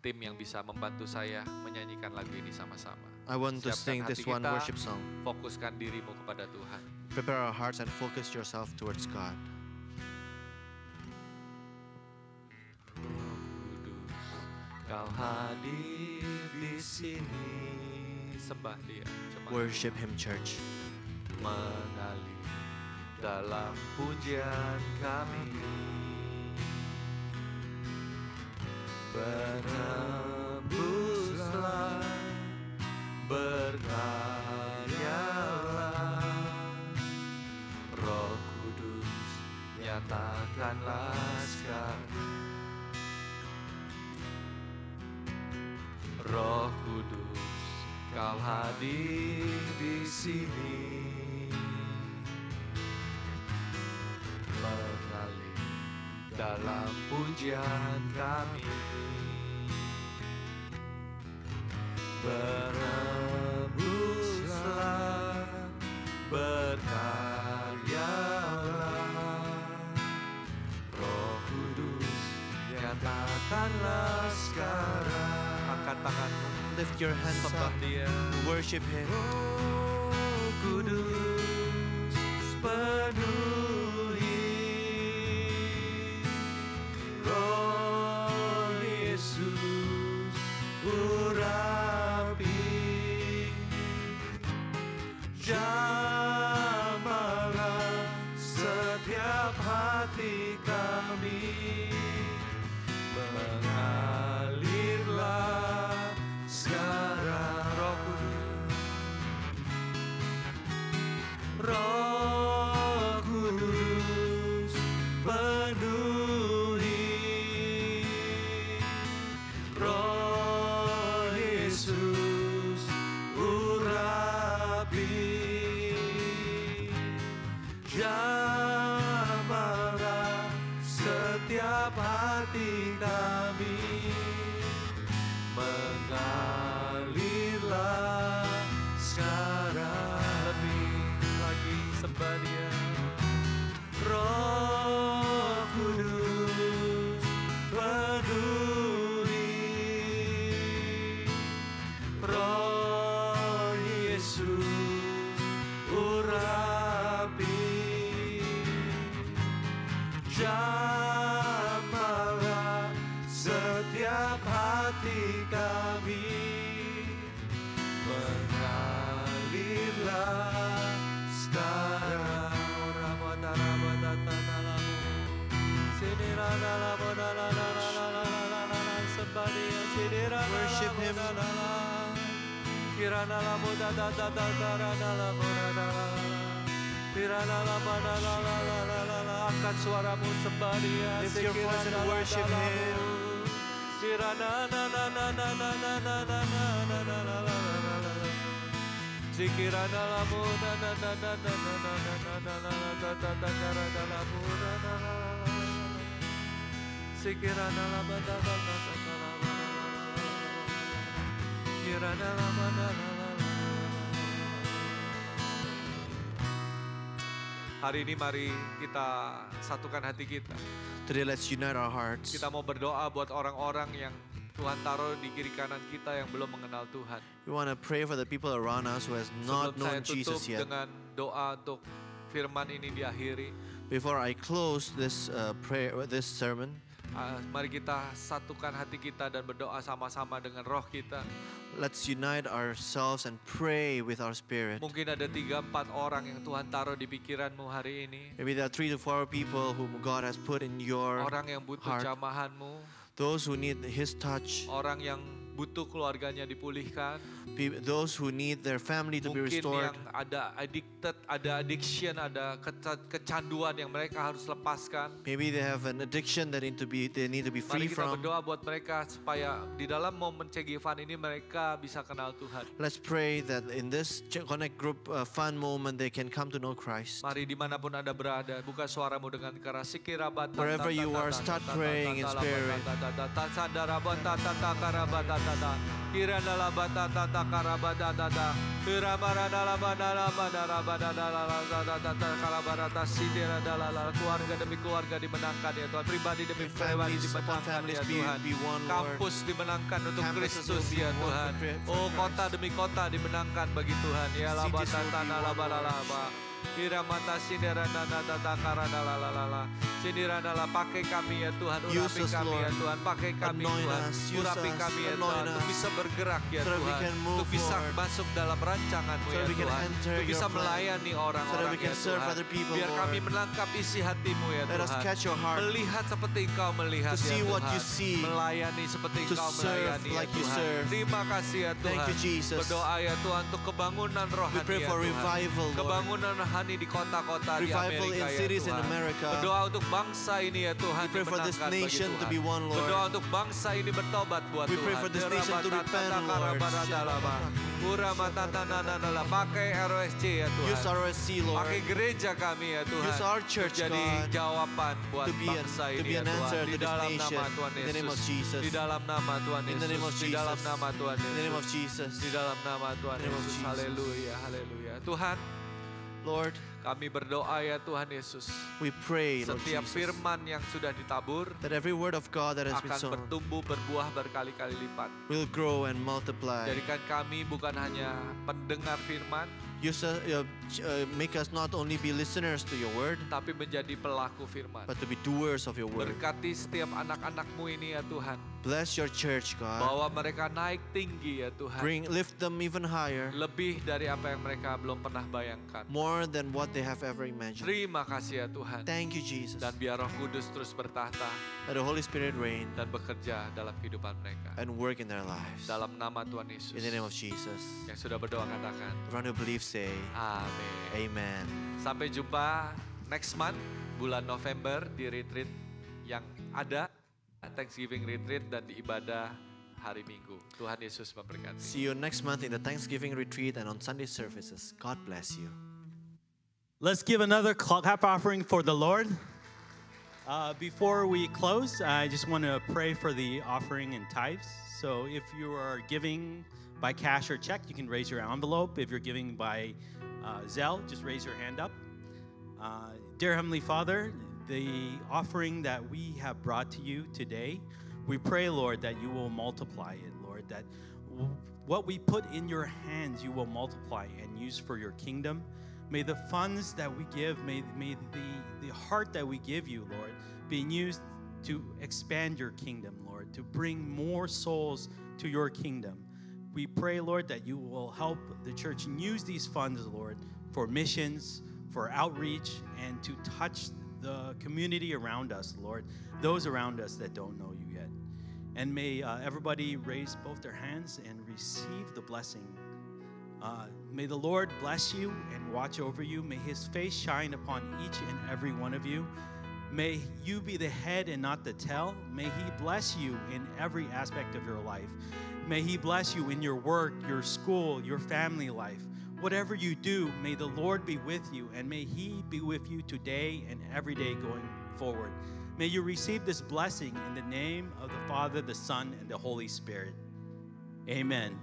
tim yang bisa membantu saya menyanyikan lagu ini sama-sama. I want to Siapkan sing hati this one kita, worship song. Fokuskan dirimu kepada Tuhan. Prepare our hearts and focus yourself towards God. Kudus, Kau hadir di sini. Sembah Dia, jemaat. Worship Him, church. Mengalir dalam pujian kami, berhembuslah, berkaryalah, Roh Kudus nyatakanlah sekarang. Roh Kudus, Kau hadir di sini, mengalir dalam pujian kami, berhembuslah, berkaryalah, Roh Kudus nyatakanlah sekarang. Angkat tanganmu, Lift your hands sembah up. Dia. Worship Him. Roh Kudus penuhi, Roh Yesus urapi, jamahlah setiap hati kami, mengalirlah sekarang. Roh Kudus penuhi, Roh Yesus urapi, jamahlah setiap hati kami, mengalirlah sekarang. Lebih lagi sembah Dia. Roh Kudus penuhi, Worship Him. Angkat suaramu sembah Dia. Lift your voice and worship Him. Hari ini mari kita satukan hati kita. Today, let's unite our hearts. Kita mau berdoa buat orang-orang yang Tuhan taruh di kiri kanan kita yang belum mengenal Tuhan. We want to pray for the people around us who has not Sebelum saya known tutup Jesus yet. dengan doa untuk firman ini diakhiri, Before I close this this sermon, mari kita satukan hati kita dan berdoa sama-sama dengan roh kita. let's unite ourselves and pray with our spirit. Mungkin ada 3-4 orang yang Tuhan taruh di pikiranmu hari ini. Maybe there are 3 to 4 people whom God has put in your Orang yang butuh heart. jamahanmu, Those who need His touch, orang yang butuh keluarganya dipulihkan, those who need their family to be mungkin restored. yang ada addicted, ada addiction, ada kecanduan yang mereka harus lepaskan. Maybe they have an addiction that they need to be Mari free kita from. berdoa buat mereka supaya di dalam momen CG-Fun ini mereka bisa kenal Tuhan. Let's pray that in this Connect Group fun moment they can come to know Christ. Mari dimanapun Anda berada, buka suaramu dengan keras. Wherever you are, start praying in spirit. Keluarga demi keluarga dimenangkan ya Tuhan, pribadi demi pribadi Families upon dimenangkan families ya Tuhan. be one, Lord. Kampus dimenangkan untuk Campuses Kristus will be ya one Tuhan. for Oh, Christ. kota demi kota dimenangkan bagi Tuhan. Ya Cities laba will be tatana one, laba Lord. laba. Iramata sinderana tata karana la. Sindirana la, pakai kami ya Tuhan, urapi Use us, kami ya Lord. Tuhan, pakai kami Anoint Tuhan, us, use urapi us, kami ya Tuhan, anoint untuk us. bisa bergerak ya So that we Tuhan, can move untuk bisa forward. masuk dalam rancangan-Mu So ya that we can Tuhan, enter untuk your bisa plan. melayani So that orang-orang we can ya serve Tuhan. other people, Biar kami Lord. menangkap isi hatimu ya Let us Tuhan, catch your heart. melihat seperti Engkau melihat To ya see what Tuhan, you see. melayani seperti To Engkau serve melayani ya like you Tuhan. serve. Terima kasih ya Tuhan. Thank you, Jesus. Berdoa ya Tuhan untuk kebangunan We rohani pray ya for Tuhan. revival, Lord. Kebangunan rohani di kota-kota di Revival Amerika in ya cities in Tuhan. America. Berdoa untuk bangsa ini ya Tuhan, We pray for this dimenangkan bagi nation to Tuhan. be one, Lord. Berdoa untuk bangsa ini bertobat buat We Tuhan. pray for this nation to repent, Lord. Pakai ROSC ya Tuhan. Use RSC, Lord. Pakai gereja kami ya Tuhan. Use our church, jadi God, jawaban buat to be bangsa ini ya an Tuhan. answer Di to this dalam nation. nama Tuhan In the name of Yesus. Jesus. Di dalam nama Tuhan In the name of Yesus. Di dalam Jesus. nama Tuhan In the name of Yesus. Jesus. Di dalam nama Tuhan In the name of Yesus. Jesus. Haleluya, haleluya. Tuhan, Lord, kami berdoa ya Tuhan Yesus. we pray, Lord Setiap Jesus, firman yang sudah ditabur that every word of God that has been akan sown bertumbuh berbuah berkali-kali lipat. will grow and multiply. Jadikan kami bukan hanya pendengar firman, Make us not only be listeners to your word, tapi menjadi pelaku firman. but to be doers of your word. Berkati setiap anak-anak-Mu ini ya Tuhan. Bless your church, God. Bawa mereka naik tinggi ya Tuhan. Lift them even higher, Lebih dari apa yang mereka belum pernah bayangkan. more than what they have ever imagined. Terima kasih ya Tuhan. Thank you, Jesus. Dan biar Roh Kudus terus bertahta Let the Holy Spirit reign dan bekerja dalam kehidupan mereka. and work in their lives. Dalam nama Tuhan Yesus. In the name of Jesus. Yang sudah berdoa katakan, Everyone who believes say, amin. Amen. Sampai jumpa next month, bulan November di retreat yang ada, Thanksgiving retreat dan di ibadah hari Minggu. Tuhan Yesus memberkati. See you next month in the Thanksgiving retreat and on Sunday services. God bless you. Let's give another clap offering for the Lord. Before we close, I just want to pray for the offering and tithes. So if you are giving by cash or check, you can raise your envelope. If you're giving by Zelle, just raise your hand up. Dear Heavenly Father, the offering that we have brought to you today, we pray, Lord, that you will multiply it, Lord, that what we put in your hands, you will multiply and use for your kingdom. May the funds that we give, may the heart that we give you, Lord, being used to expand your kingdom, Lord, to bring more souls to your kingdom. We pray, Lord, that you will help the church and use these funds, Lord, for missions, for outreach, and to touch the community around us, Lord, those around us that don't know you yet. And may everybody raise both their hands and receive the blessing. May the Lord bless you and watch over you. May his face shine upon each and every one of you. May you be the head and not the tail. May he bless you in every aspect of your life. May he bless you in your work, your school, your family life. Whatever you do, may the Lord be with you, and may he be with you today and every day going forward. May you receive this blessing in the name of the Father, the Son, and the Holy Spirit. Amen.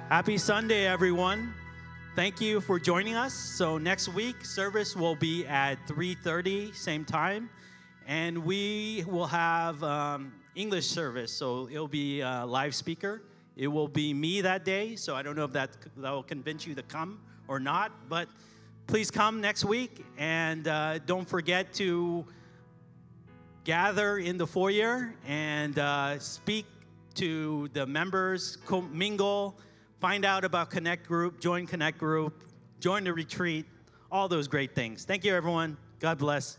Happy Sunday, everyone. Thank you for joining us. So next week, service will be at 3:30, same time. And we will have English service, so it'll be a live speaker. It will be me that day, so I don't know if that will convince you to come or not. But please come next week, and don't forget to gather in the foyer and speak to the members, mingle, find out about Connect Group, join the retreat, all those great things. Thank you, everyone. God bless.